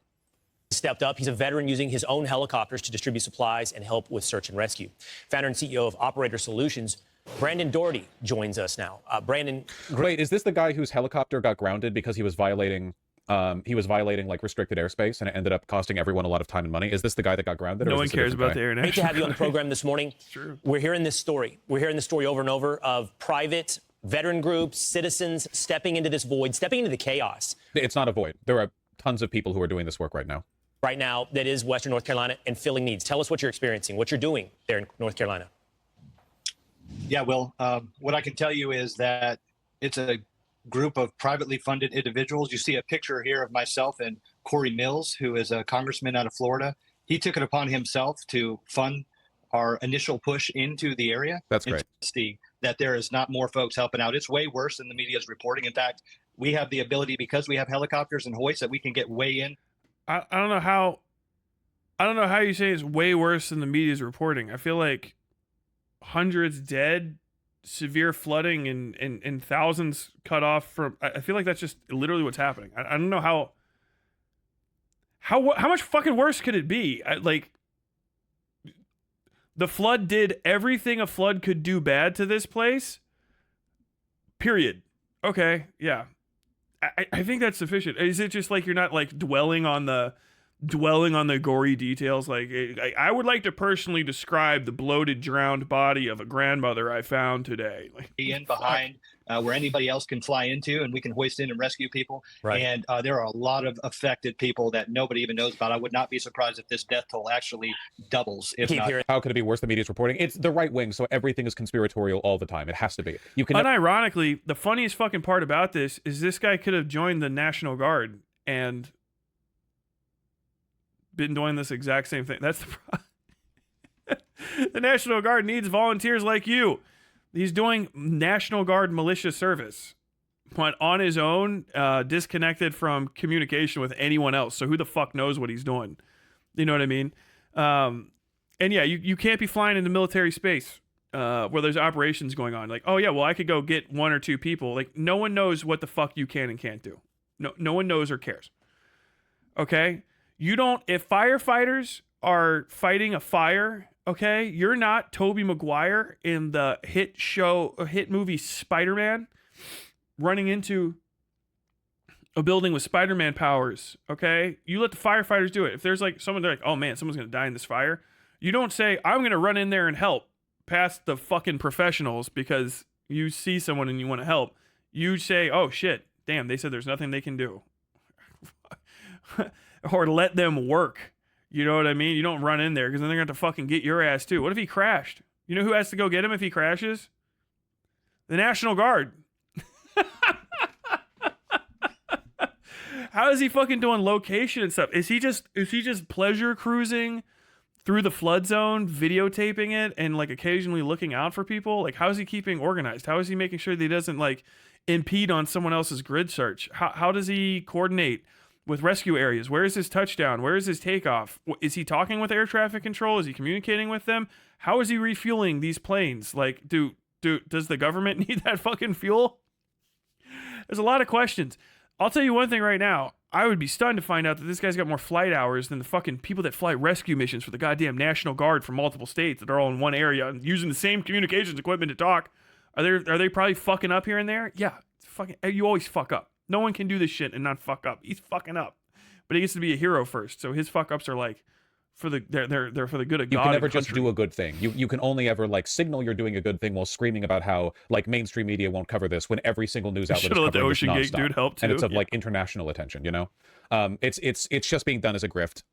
Stepped up. He's a veteran using his own helicopters to distribute supplies and help with search and rescue. Founder and CEO of Operator Solutions, Brandon Doherty, joins us now. Brandon, wait, is this the guy whose helicopter got grounded because he was violating like restricted airspace, and it ended up costing everyone a lot of time and money? Is this the guy that got grounded? No one cares about the Air National. Great to have you on the program this morning. True. We're hearing this story. We're hearing this story over and over of private veteran groups, citizens stepping into this void, stepping into the chaos. It's not a void. There are tons of people who are doing this work right now. right now that is Western North Carolina and filling needs. Tell us what you're experiencing, what you're doing there in North Carolina. Yeah, Will, what I can tell you is that it's a group of privately funded individuals. You see a picture here of myself and Corey Mills, who is a congressman out of Florida. He took it upon himself to fund our initial push into the area. That's great. See that there is not more folks helping out. It's way worse than the media is reporting. In fact, we have the ability, because we have helicopters and hoists, that we can get way in. I don't know how you say it's way worse than the media is reporting. I feel like hundreds dead, severe flooding, and thousands cut off from. I feel like that's just literally what's happening. I don't know how much fucking worse could it be? Like, the flood did everything a flood could do bad to this place. Period. Okay, yeah. I think that's sufficient. Is it just like you're not like dwelling on the gory details? Like, I would like to personally describe the bloated, drowned body of a grandmother I found today. Like, in behind where anybody else can fly into, and we can hoist in and rescue people. Right. And there are a lot of affected people that nobody even knows about. I would not be surprised if this death toll actually doubles. If not, how could it be worse than media's reporting? It's the right wing, so everything is conspiratorial all the time. It has to be. You can. Unironically, the funniest fucking part about this is this guy could have joined the National Guard and been doing this exact same thing. That's the problem. The National Guard needs volunteers like you. He's doing National Guard militia service, but on his own, disconnected from communication with anyone else. So who the fuck knows what he's doing? You know what I mean? And yeah, you can't be flying into military space where there's operations going on. Like, oh yeah, well I could go get one or two people. Like, no one knows what the fuck you can and can't do. No one knows or cares. Okay? You don't, if firefighters are fighting a fire, okay, you're not Tobey Maguire in the hit movie Spider-Man running into a building with Spider-Man powers, okay? You let the firefighters do it. If there's like someone, they're like, oh man, someone's gonna die in this fire. You don't say, I'm gonna run in there and help past the fucking professionals because you see someone and you want to help. You say, oh shit, damn, they said there's nothing they can do. Or let them work. You know what I mean? You don't run in there because then they're going to fucking get your ass too. What if he crashed? You know who has to go get him if he crashes? The National Guard. How is he fucking doing location and stuff? Is he just pleasure cruising through the flood zone, videotaping it, and like occasionally looking out for people? Like, how is he keeping organized? How is he making sure that he doesn't like impede on someone else's grid search? How does he coordinate with rescue areas? Where is his touchdown? Where is his takeoff? Is he talking with air traffic control? Is he communicating with them? How is he refueling these planes? Like, does the government need that fucking fuel? There's a lot of questions. I'll tell you one thing right now. I would be stunned to find out that this guy's got more flight hours than the fucking people that fly rescue missions for the goddamn National Guard from multiple states that are all in one area and using the same communications equipment to talk. Are they probably fucking up here and there? Yeah, fucking. You always fuck up. No one can do this shit and not fuck up. He's fucking up, but he gets to be a hero first. So his fuck ups are like they're for the good of God. You can never just country. do a good thing. You can only ever like signal you're doing a good thing while screaming about how like mainstream media won't cover this when every single news outlet is let the covering this Ocean Gate nonstop. dude help too. And it's of like international attention, you know? It's just being done as a grift.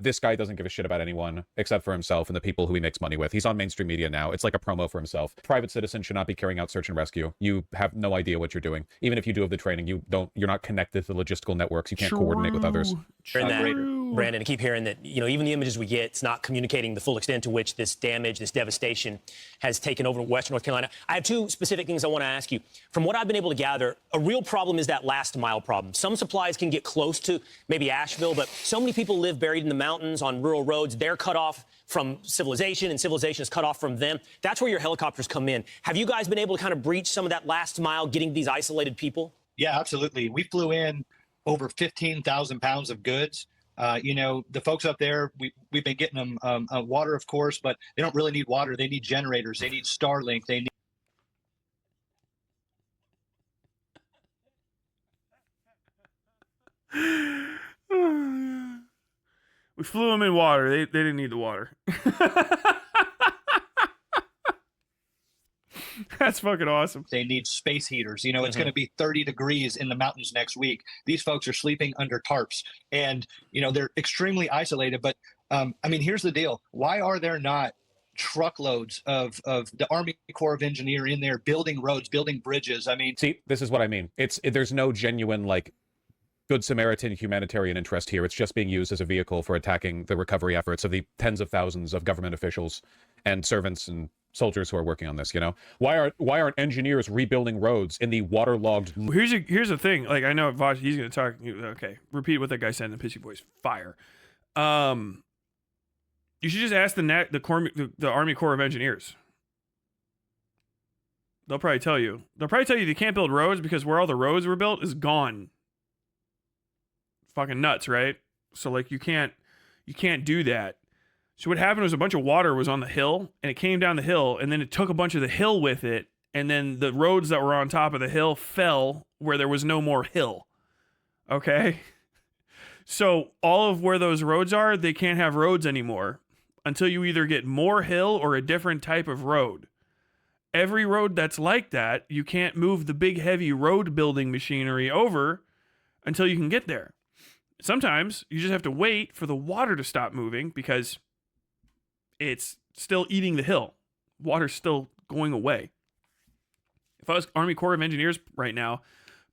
This guy doesn't give a shit about anyone except for himself and the people who he makes money with. He's on mainstream media now. It's like a promo for himself. Private citizens should not be carrying out search and rescue. You have no idea what you're doing. Even if you do have the training, you're not connected to the logistical networks. You can't coordinate with others. Brandon, I keep hearing that, you know, even the images we get, it's not communicating the full extent to which this damage, this devastation has taken over Western North Carolina. I have two specific things I want to ask you. From what I've been able to gather, a real problem is that last mile problem. Some supplies can get close to maybe Asheville, but so many people live buried in the mountains on rural roads. They're cut off from civilization, and civilization is cut off from them. That's where your helicopters come in. Have you guys been able to kind of breach some of that last mile, getting these isolated people? Yeah, absolutely. We flew in over 15,000 pounds of goods. You know, the folks up there, we've been getting them water, of course, but they don't really need water. They need generators. They need Starlink. They need. We flew them in water. They didn't need the water. That's fucking awesome. They need space heaters. You know, it's going to be 30 degrees in the mountains next week. These folks are sleeping under tarps, and you know they're extremely isolated. But I mean, here's the deal: why are there not truckloads of the Army Corps of Engineers in there building roads, building bridges? I mean, see, this is what I mean. There's no genuine like Good Samaritan humanitarian interest here. It's just being used as a vehicle for attacking the recovery efforts of the tens of thousands of government officials and servants and soldiers who are working on this. You know, why aren't engineers rebuilding roads in the waterlogged? Here's the thing. Like, I know Vaush, he's gonna talk. Okay, repeat what that guy said in a pitchy voice. Fire. You should just ask the Army Corps of Engineers. They'll probably tell you. They'll probably tell you they can't build roads because where all the roads were built is gone. Fucking nuts, right? So like you can't do that. So what happened was a bunch of water was on the hill, and it came down the hill, and then it took a bunch of the hill with it, and then the roads that were on top of the hill fell where there was no more hill. Okay? So all of where those roads are, they can't have roads anymore until you either get more hill or a different type of road. Every road that's like that, you can't move the big heavy road building machinery over until you can get there. Sometimes you just have to wait for the water to stop moving because it's still eating the hill. Water's still going away. If I was Army Corps of Engineers right now,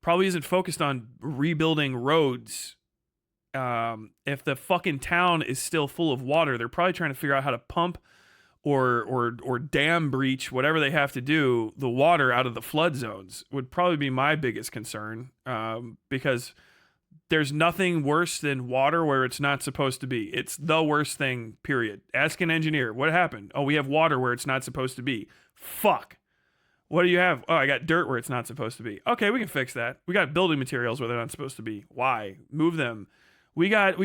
probably isn't focused on rebuilding roads. If the fucking town is still full of water, they're probably trying to figure out how to pump or dam breach, whatever they have to do, the water out of the flood zones would probably be my biggest concern, because there's nothing worse than water where it's not supposed to be. It's the worst thing, period. Ask an engineer, what happened? Oh, we have water where it's not supposed to be. Fuck. What do you have? Oh, I got dirt where it's not supposed to be. Okay, we can fix that. We got building materials where they're not supposed to be. Why? Move them. We got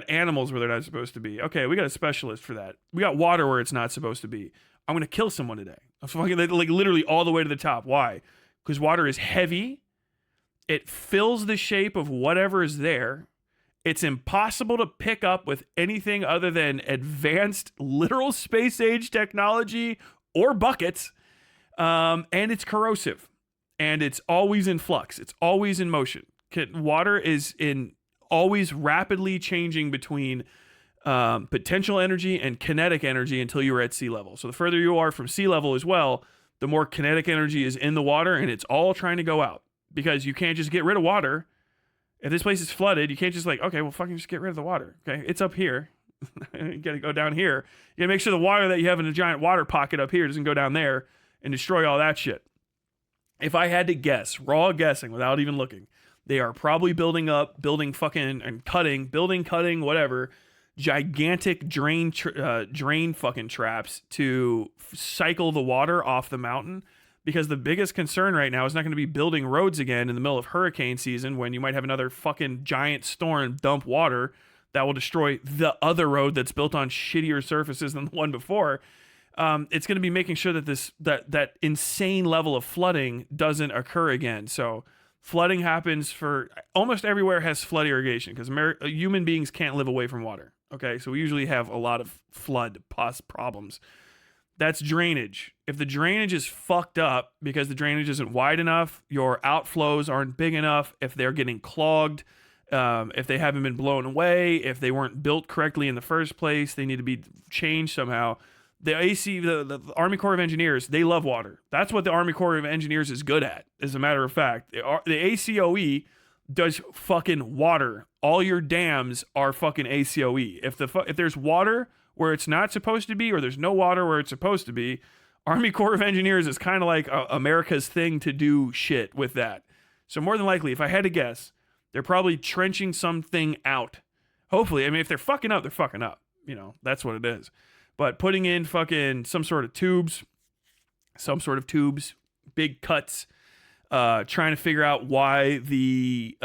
animals where they're not supposed to be. Okay, we got a specialist for that. We got water where it's not supposed to be. I'm gonna kill someone today. I'm fucking like literally all the way to the top. Why? Because water is heavy. It fills the shape of whatever is there. It's impossible to pick up with anything other than advanced literal space age technology or buckets. And it's corrosive. And it's always in flux. It's always in motion. Water is always rapidly changing between potential energy and kinetic energy until you're at sea level. So the further you are from sea level as well, the more kinetic energy is in the water, and it's all trying to go out. Because you can't just get rid of water. If this place is flooded, you can't just like, okay, well, fucking just get rid of the water. Okay, it's up here. You got to go down here. You got to make sure the water that you have in a giant water pocket up here doesn't go down there and destroy all that shit. If I had to guess, raw guessing without even looking, they are probably building fucking and cutting, whatever, gigantic drain fucking traps to cycle the water off the mountain. Because the biggest concern right now is not going to be building roads again in the middle of hurricane season when you might have another fucking giant storm dump water that will destroy the other road that's built on shittier surfaces than the one before. It's going to be making sure that that insane level of flooding doesn't occur again. So flooding happens for almost everywhere has flood irrigation because human beings can't live away from water. Okay, so we usually have a lot of flood problems. That's drainage. If the drainage is fucked up because the drainage isn't wide enough, your outflows aren't big enough, if they're getting clogged, if they haven't been blown away, if they weren't built correctly in the first place, they need to be changed somehow. The Army Corps of Engineers, they love water. That's what the Army Corps of Engineers is good at, as a matter of fact. The ACOE does fucking water. All your dams are fucking ACOE. If there's water where it's not supposed to be, or there's no water where it's supposed to be, Army Corps of Engineers is kind of like America's thing to do shit with that. So more than likely, if I had to guess, they're probably trenching something out. Hopefully, I mean, if they're fucking up, they're fucking up. You know, that's what it is. But putting in fucking some sort of tubes, big cuts, trying to figure out why the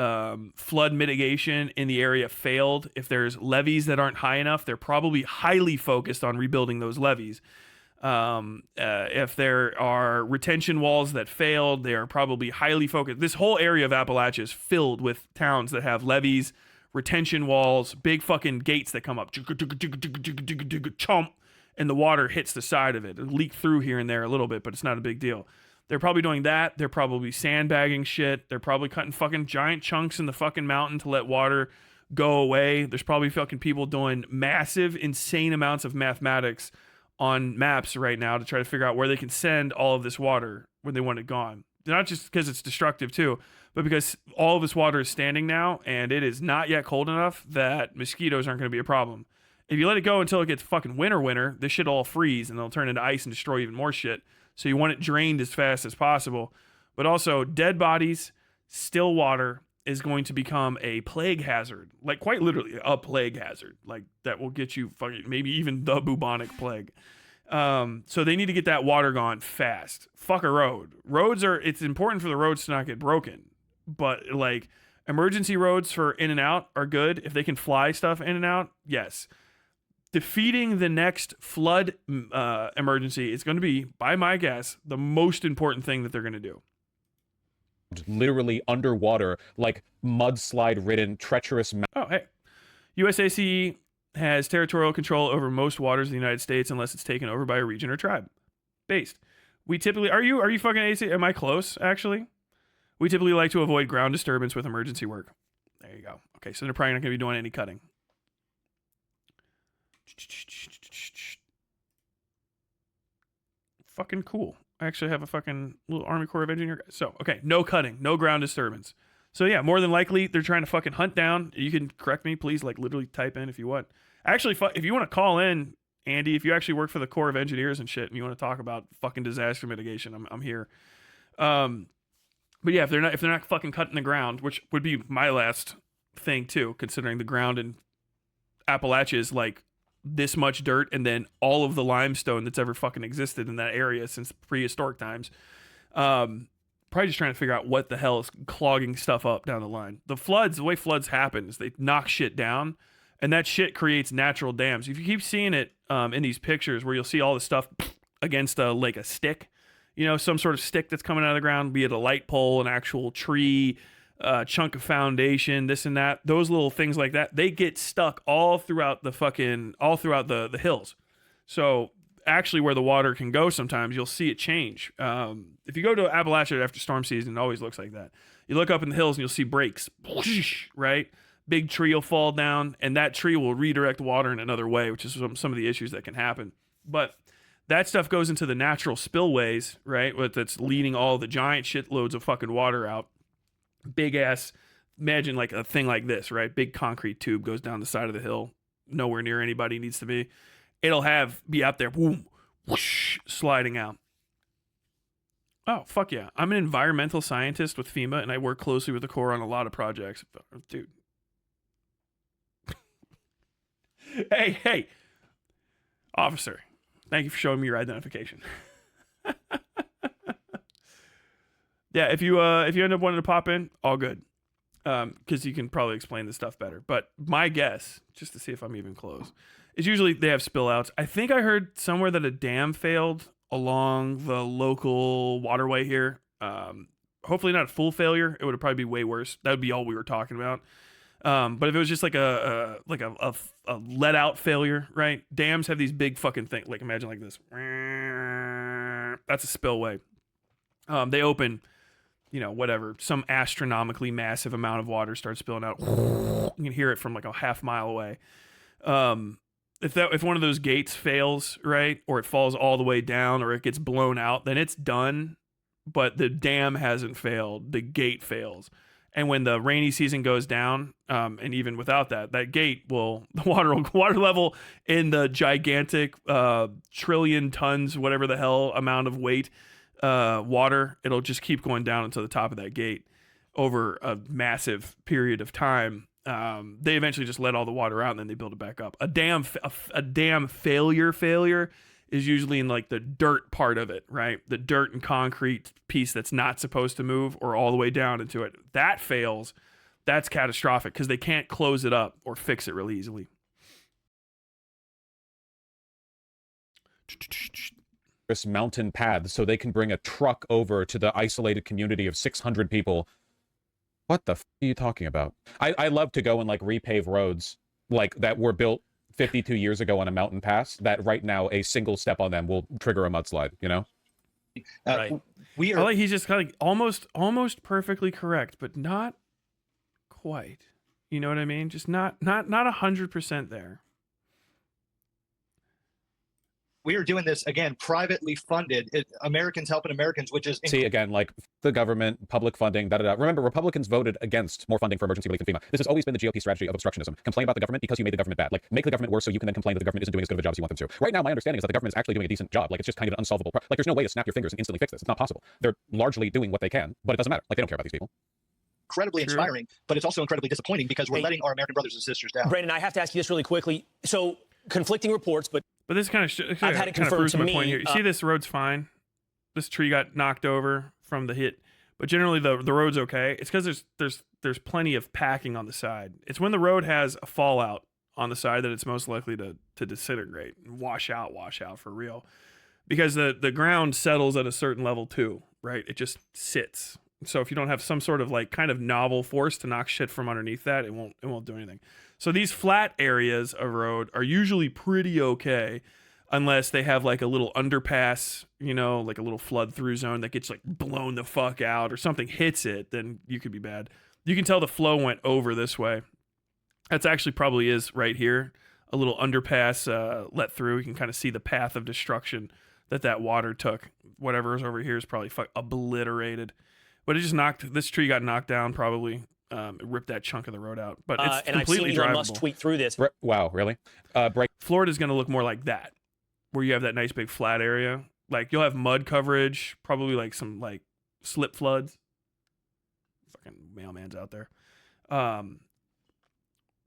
flood mitigation in the area failed. If there's levees that aren't high enough, they're probably highly focused on rebuilding those levees. If there are retention walls that failed, they are probably highly focused. This whole area of Appalachia is filled with towns that have levees, retention walls, big fucking gates that come up, chomp, and the water hits the side of it. It'll leak through here and there a little bit, but it's not a big deal. They're probably doing that. They're probably sandbagging shit. They're probably cutting fucking giant chunks in the fucking mountain to let water go away. There's probably fucking people doing massive, insane amounts of mathematics on maps right now to try to figure out where they can send all of this water when they want it gone. Not just because it's destructive too, but because all of this water is standing now and it is not yet cold enough that mosquitoes aren't going to be a problem. If you let it go until it gets fucking winter, this shit will all freeze and they'll turn into ice and destroy even more shit. So you want it drained as fast as possible. But also, dead bodies, still water is going to become a plague hazard. Like, quite literally, a plague hazard. Like, that will get you fucking, maybe even the bubonic plague. So they need to get that water gone fast. Fuck a road. It's important for the roads to not get broken. But, like, emergency roads for in and out are good. If they can fly stuff in and out, yes. Defeating the next flood emergency is going to be, by my guess, the most important thing that they're going to do. Literally underwater, like mudslide-ridden, treacherous. Oh, hey. USAC has territorial control over most waters in the United States unless it's taken over by a region or tribe. Based. We typically... Are you fucking AC? Am I close, actually? We typically like to avoid ground disturbance with emergency work. There you go. Okay, so they're probably not going to be doing any cutting. Fucking cool. I actually have a fucking little Army Corps of Engineers. So, okay, no cutting, no ground disturbance. So yeah, more than likely they're trying to fucking hunt down. You can correct me, please, like literally type in if you want. Actually, if you want to call in, Andy, if you actually work for the Corps of Engineers and shit, and you want to talk about fucking disaster mitigation, I'm here. But yeah, if they're not fucking cutting the ground, which would be my last thing too, considering the ground in Appalachia is like this much dirt and then all of the limestone that's ever fucking existed in that area since prehistoric times. Probably just trying to figure out what the hell is clogging stuff up down the line. The way floods happen is they knock shit down and that shit creates natural dams. If you keep seeing it in these pictures where you'll see all the stuff against like a stick, some sort of stick that's coming out of the ground, be it a light pole, an actual tree, chunk of foundation, this and that, those little things like that, they get stuck all throughout the hills. So actually where the water can go sometimes, you'll see it change. If you go to Appalachia after storm season, it always looks like that. You look up in the hills and you'll see breaks, right? Big tree will fall down and that tree will redirect water in another way, which is some of the issues that can happen. But that stuff goes into the natural spillways, right? That's leading all the giant shitloads of fucking water out. Big ass, imagine like a thing like this, right? Big concrete tube goes down the side of the hill, nowhere near anybody needs to be. It'll be out there, boom, whoosh, sliding out. Oh, fuck yeah. I'm an environmental scientist with FEMA, and I work closely with the Corps on a lot of projects. Dude. Hey. Officer, thank you for showing me your identification. Yeah, if you end up wanting to pop in, all good. Because you can probably explain this stuff better. But my guess, just to see if I'm even close, is usually they have spillouts. I think I heard somewhere that a dam failed along the local waterway here. Hopefully not a full failure. It would probably be way worse. That would be all we were talking about. But if it was just like a let out failure, right? Dams have these big fucking things. Like imagine like this. That's a spillway. They open, whatever, some astronomically massive amount of water starts spilling out. You can hear it from like a half mile away. If one of those gates fails, right, or it falls all the way down, or it gets blown out, then it's done. But the dam hasn't failed; the gate fails. And when the rainy season goes down, and even without that gate the water level in the gigantic trillion tons, whatever the hell amount of weight. Water, it'll just keep going down into the top of that gate over a massive period of time. They eventually just let all the water out and then they build it back up. A dam failure is usually in like the dirt part of it, right? The dirt and concrete piece that's not supposed to move or all the way down into it. That fails. That's catastrophic because they can't close it up or fix it really easily. Mountain paths so they can bring a truck over to the isolated community of 600 people. What the f are you talking about? I love to go and like repave roads like that were built 52 years ago on a mountain pass that right now a single step on them will trigger a mudslide, Right. We I are. like he's just kind of almost perfectly correct, but not quite. You know what I mean? Just not 100% there. We are doing this again, privately funded. Americans helping Americans, which is See, again, like the government, public funding, da da da. Remember, Republicans voted against more funding for emergency relief and FEMA. This has always been the GOP strategy of obstructionism. Complain about the government because you made the government bad. Like, make the government worse so you can then complain that the government isn't doing as good of a job as you want them to. Right now, my understanding is that the government is actually doing a decent job. Like, it's just kind of an unsolvable like, there's no way to snap your fingers and instantly fix this. It's not possible. They're largely doing what they can, but it doesn't matter. Like, they don't care about these people. incredibly inspiring, but it's also incredibly disappointing because we're letting our American brothers and sisters down. Brandon, I have to ask you this really quickly. So, conflicting reports, but this kind of I've had it kind of confirmed proves to my me. point here. You see, this road's fine. This tree got knocked over from the hit, but generally the road's okay. It's because there's plenty of packing on the side. It's when the road has a fallout on the side that it's most likely to disintegrate and wash out for real, because the ground settles at a certain level too, right? It just sits. So if you don't have some sort of like kind of novel force to knock shit from underneath that, it won't do anything. So these flat areas of road are usually pretty okay, unless they have like a little underpass, you know, like a little flood through zone that gets like blown the fuck out or something hits it, then you could be bad. You can tell the flow went over this way. That's actually probably is right here. A little underpass let through. You can kind of see the path of destruction that water took. Whatever is over here is probably obliterated. But it just this tree got knocked down probably. It ripped that chunk of the road out. But it's and I've completely seen Elon drivable. Musk tweet through this. Wow, really? Florida's going to look more like that, where you have that nice big flat area. Like you'll have mud coverage, probably like some like slip floods. Fucking mailman's out there.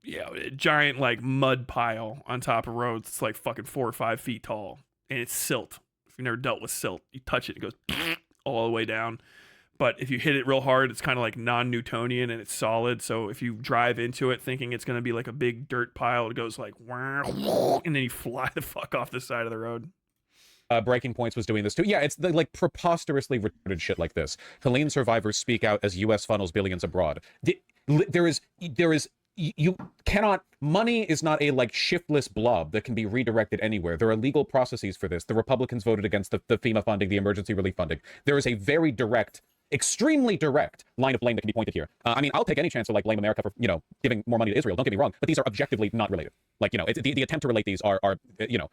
Yeah, a giant like mud pile on top of roads. It's like fucking 4 or 5 feet tall, and it's silt. If you've never dealt with silt, you touch it, it goes all the way down. But if you hit it real hard, it's kind of like non-Newtonian and it's solid. So if you drive into it thinking it's going to be like a big dirt pile, it goes like, and then you fly the fuck off the side of the road. Breaking Points was doing this too. Yeah, it's the like preposterously retarded shit like this. Helene survivors speak out as U.S. funnels billions abroad. There is you cannot, money is not a like shiftless blob that can be redirected anywhere. There are legal processes for this. The Republicans voted against the FEMA funding, the emergency relief funding. There is a very direct, extremely direct line of blame that can be pointed here. I mean, I'll take any chance to like blame America for, you know, giving more money to Israel. Don't get me wrong, but these are objectively not related. Like, you know, the attempt to relate these are you know,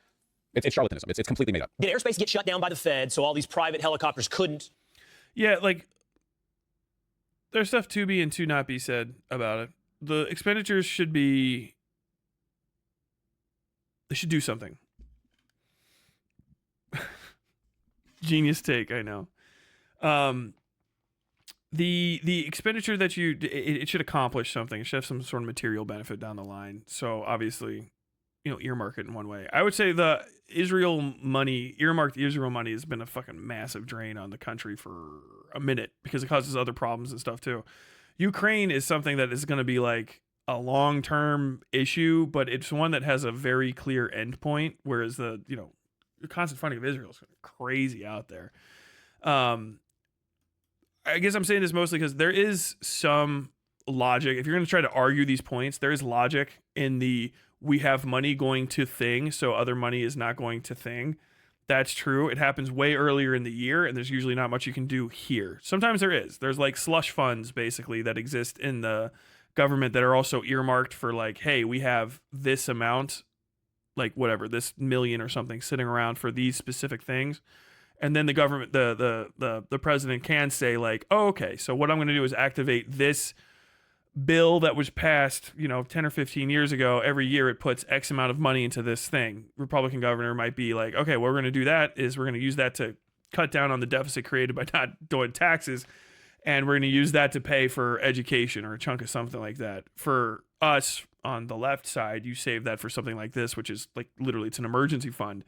it's charlatanism. It's completely made up. Did airspace get shut down by the Fed so all these private helicopters couldn't? Yeah, like there's stuff to be and to not be said about it. The expenditures should be, they should do something. Genius take, I know. The expenditure that it should accomplish something. It should have some sort of material benefit down the line. So obviously, you know, earmark it in one way. I would say the earmarked Israel money has been a fucking massive drain on the country for a minute because it causes other problems and stuff too. Ukraine is something that is going to be like a long-term issue, but it's one that has a very clear endpoint, whereas the constant funding of Israel is crazy out there. I guess I'm saying this mostly because there is some logic. If you're going to try to argue these points, there is logic in we have money going to thing, so other money is not going to thing. That's true. It happens way earlier in the year, and there's usually not much you can do here. Sometimes there is. There's like slush funds, basically, that exist in the government that are also earmarked for like, hey, we have this amount, like whatever, this million or something sitting around for these specific things. And then the government, the president can say like, oh, okay, so what I'm going to do is activate this bill that was passed, 10 or 15 years ago. Every year it puts X amount of money into this thing. Republican governor might be like, okay, what we're going to do that is we're going to use that to cut down on the deficit created by not doing taxes. And we're going to use that to pay for education or a chunk of something like that. For us on the left side, you save that for something like this, which is like literally it's an emergency fund.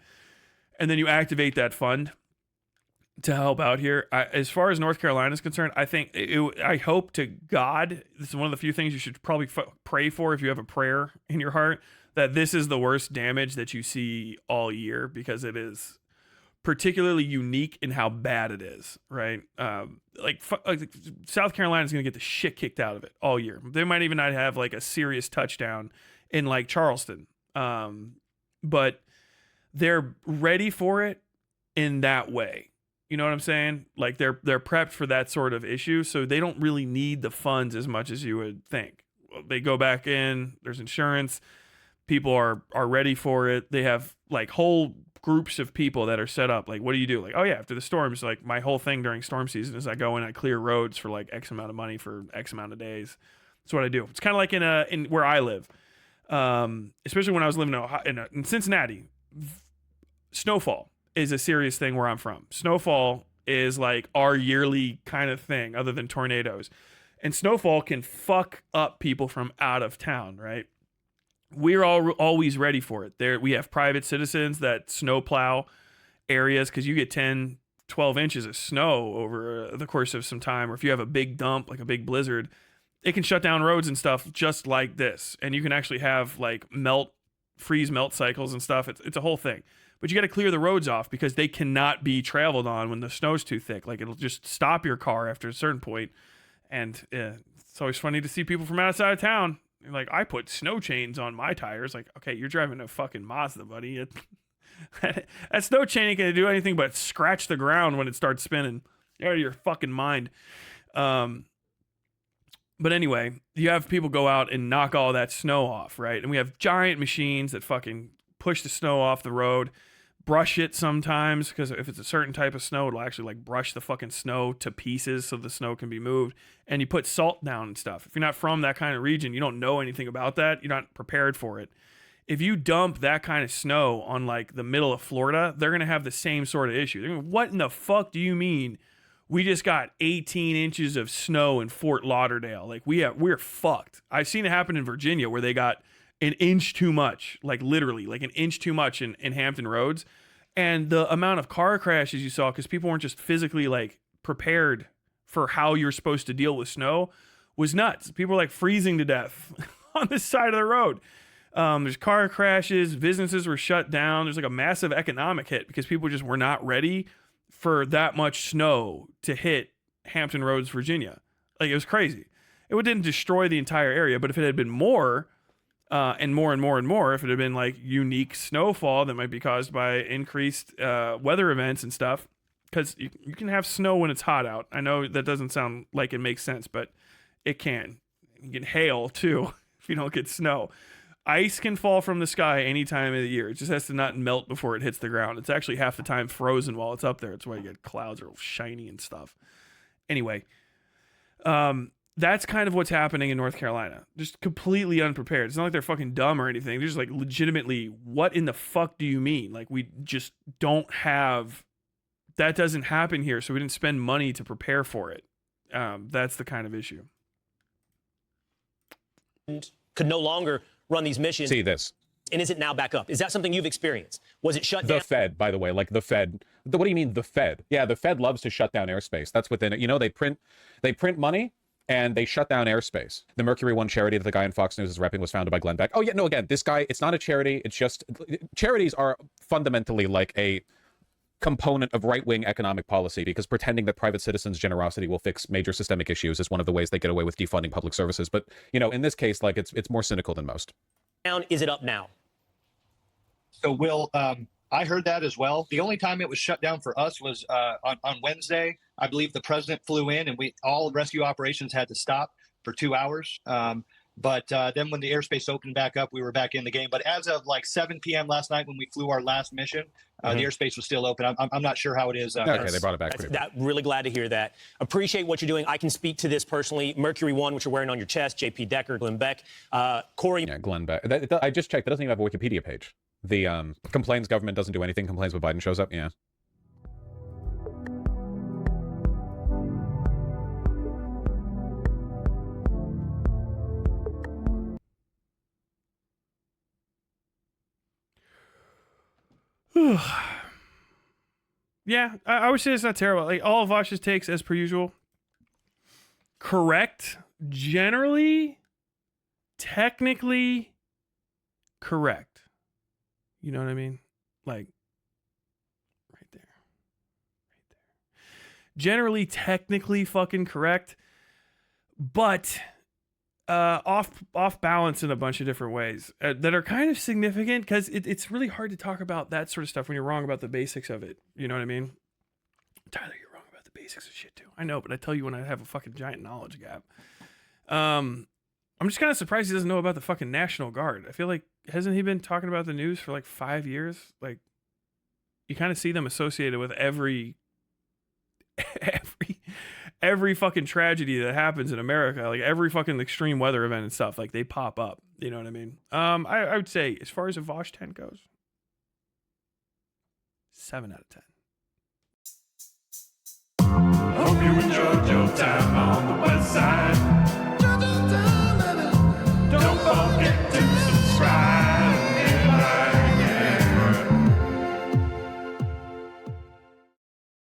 And then you activate that fund to help out here. As far as North Carolina is concerned, I think I hope to God, this is one of the few things you should probably pray for if you have a prayer in your heart, that this is the worst damage that you see all year, because it is particularly unique in how bad it is, right? Like South Carolina is going to get the shit kicked out of it all year. They might even not have like a serious touchdown in like Charleston, but they're ready for it in that way. You know what I'm saying? Like they're prepped for that sort of issue, so they don't really need the funds as much as you would think. They go back in, there's insurance, people are ready for it. They have like whole groups of people that are set up. Like, what do you do? Like, oh yeah, after the storms, like my whole thing during storm season is I go in, I clear roads for like X amount of money for X amount of days. That's what I do. It's kind of like in where I live, especially when I was living in Cincinnati. Snowfall is a serious thing where I'm from. Snowfall is like our yearly kind of thing, other than tornadoes. And snowfall can fuck up people from out of town, right? We're always ready for it. We have private citizens that snowplow areas because you get 10, 12 inches of snow over the course of some time. Or if you have a big dump, like a big blizzard, it can shut down roads and stuff just like this. And you can actually have like freeze melt cycles and stuff. It's a whole thing. But you got to clear the roads off because they cannot be traveled on when the snow's too thick. Like it'll just stop your car after a certain point. And it's always funny to see people from outside of town. Like, I put snow chains on my tires. Like, okay, you're driving a fucking Mazda, buddy. That snow chain ain't gonna do anything but scratch the ground when it starts spinning. You're out of your fucking mind. But anyway, you have people go out and knock all that snow off, right? And we have giant machines that fucking push the snow off the road, brush it sometimes, because if it's a certain type of snow, it'll actually like brush the fucking snow to pieces so the snow can be moved. And you put salt down and stuff. If you're not from that kind of region, you don't know anything about that. You're not prepared for it. If you dump that kind of snow on like the middle of Florida, they're going to have the same sort of issue. They're gonna, what in the fuck do you mean? We just got 18 inches of snow in Fort Lauderdale. Like we're fucked. I've seen it happen in Virginia where they got an inch too much, like literally like an inch too much in Hampton Roads. And the amount of car crashes you saw, because people weren't just physically like prepared for how you're supposed to deal with snow, was nuts. People were like freezing to death on the side of the road. There's car crashes, businesses were shut down. There's like a massive economic hit because people just were not ready for that much snow to hit Hampton Roads, Virginia. Like it was crazy. It didn't destroy the entire area, but if it had been more, and more and more and more, if it had been like unique snowfall that might be caused by increased weather events and stuff, because you can have snow when it's hot out. I know that doesn't sound like it makes sense, but it can. You can hail too if you don't get snow. Ice can fall from the sky any time of the year. It just has to not melt before it hits the ground. It's actually half the time frozen while it's up there. It's why you get clouds are all shiny and stuff. Anyway, that's kind of what's happening in North Carolina. Just completely unprepared. It's not like they're fucking dumb or anything. They're just like legitimately, what in the fuck do you mean? Like we just don't have, that doesn't happen here. So we didn't spend money to prepare for it. That's the kind of issue. Could no longer run these missions. See this. And is it now back up? Is that something you've experienced? Was it shut down? The Fed, by the way, like the Fed. What do you mean the Fed? Yeah, the Fed loves to shut down airspace. That's within it. You know, they print money and they shut down airspace. The Mercury One charity that the guy in Fox News is repping was founded by Glenn Beck. Oh yeah, no, again, this guy, it's not a charity. It's just, charities are fundamentally like a component of right-wing economic policy because pretending that private citizens' generosity will fix major systemic issues is one of the ways they get away with defunding public services. But, you know, in this case, like it's more cynical than most. Is it up now? So, Will, I heard that as well. The only time it was shut down for us was on Wednesday. I believe the president flew in and all rescue operations had to stop for 2 hours. But then when the airspace opened back up, we were back in the game. But as of like 7 p.m. last night when we flew our last mission, the airspace was still open. I'm not sure how it is. Okay, they brought it back. Really glad to hear that. Appreciate what you're doing. I can speak to this personally. Mercury One, which you're wearing on your chest, J.P. Decker, Glenn Beck, Corey. Yeah, Glenn Beck. I just checked. That doesn't even have a Wikipedia page. The complains government doesn't do anything, complains when Biden shows up. Yeah. Yeah, I would say it's not terrible. Like all of Vaush's takes, as per usual, correct. Generally, technically correct. You know what I mean? Like right there. Generally, technically fucking correct, but off balance in a bunch of different ways that are kind of significant because it's really hard to talk about that sort of stuff when you're wrong about the basics of it. You know what I mean? Tyler, you're wrong about the basics of shit too. I know, but I tell you when I have a fucking giant knowledge gap. I'm just kind of surprised he doesn't know about the fucking National Guard. I feel like, hasn't he been talking about the news for like 5 years? Like, you kind of see them associated with every fucking tragedy that happens in America, like every fucking extreme weather event and stuff. Like, they pop up. You know what I mean? I would say, as far as a Vaush 10 goes, 7 out of 10. Hope you enjoyed your time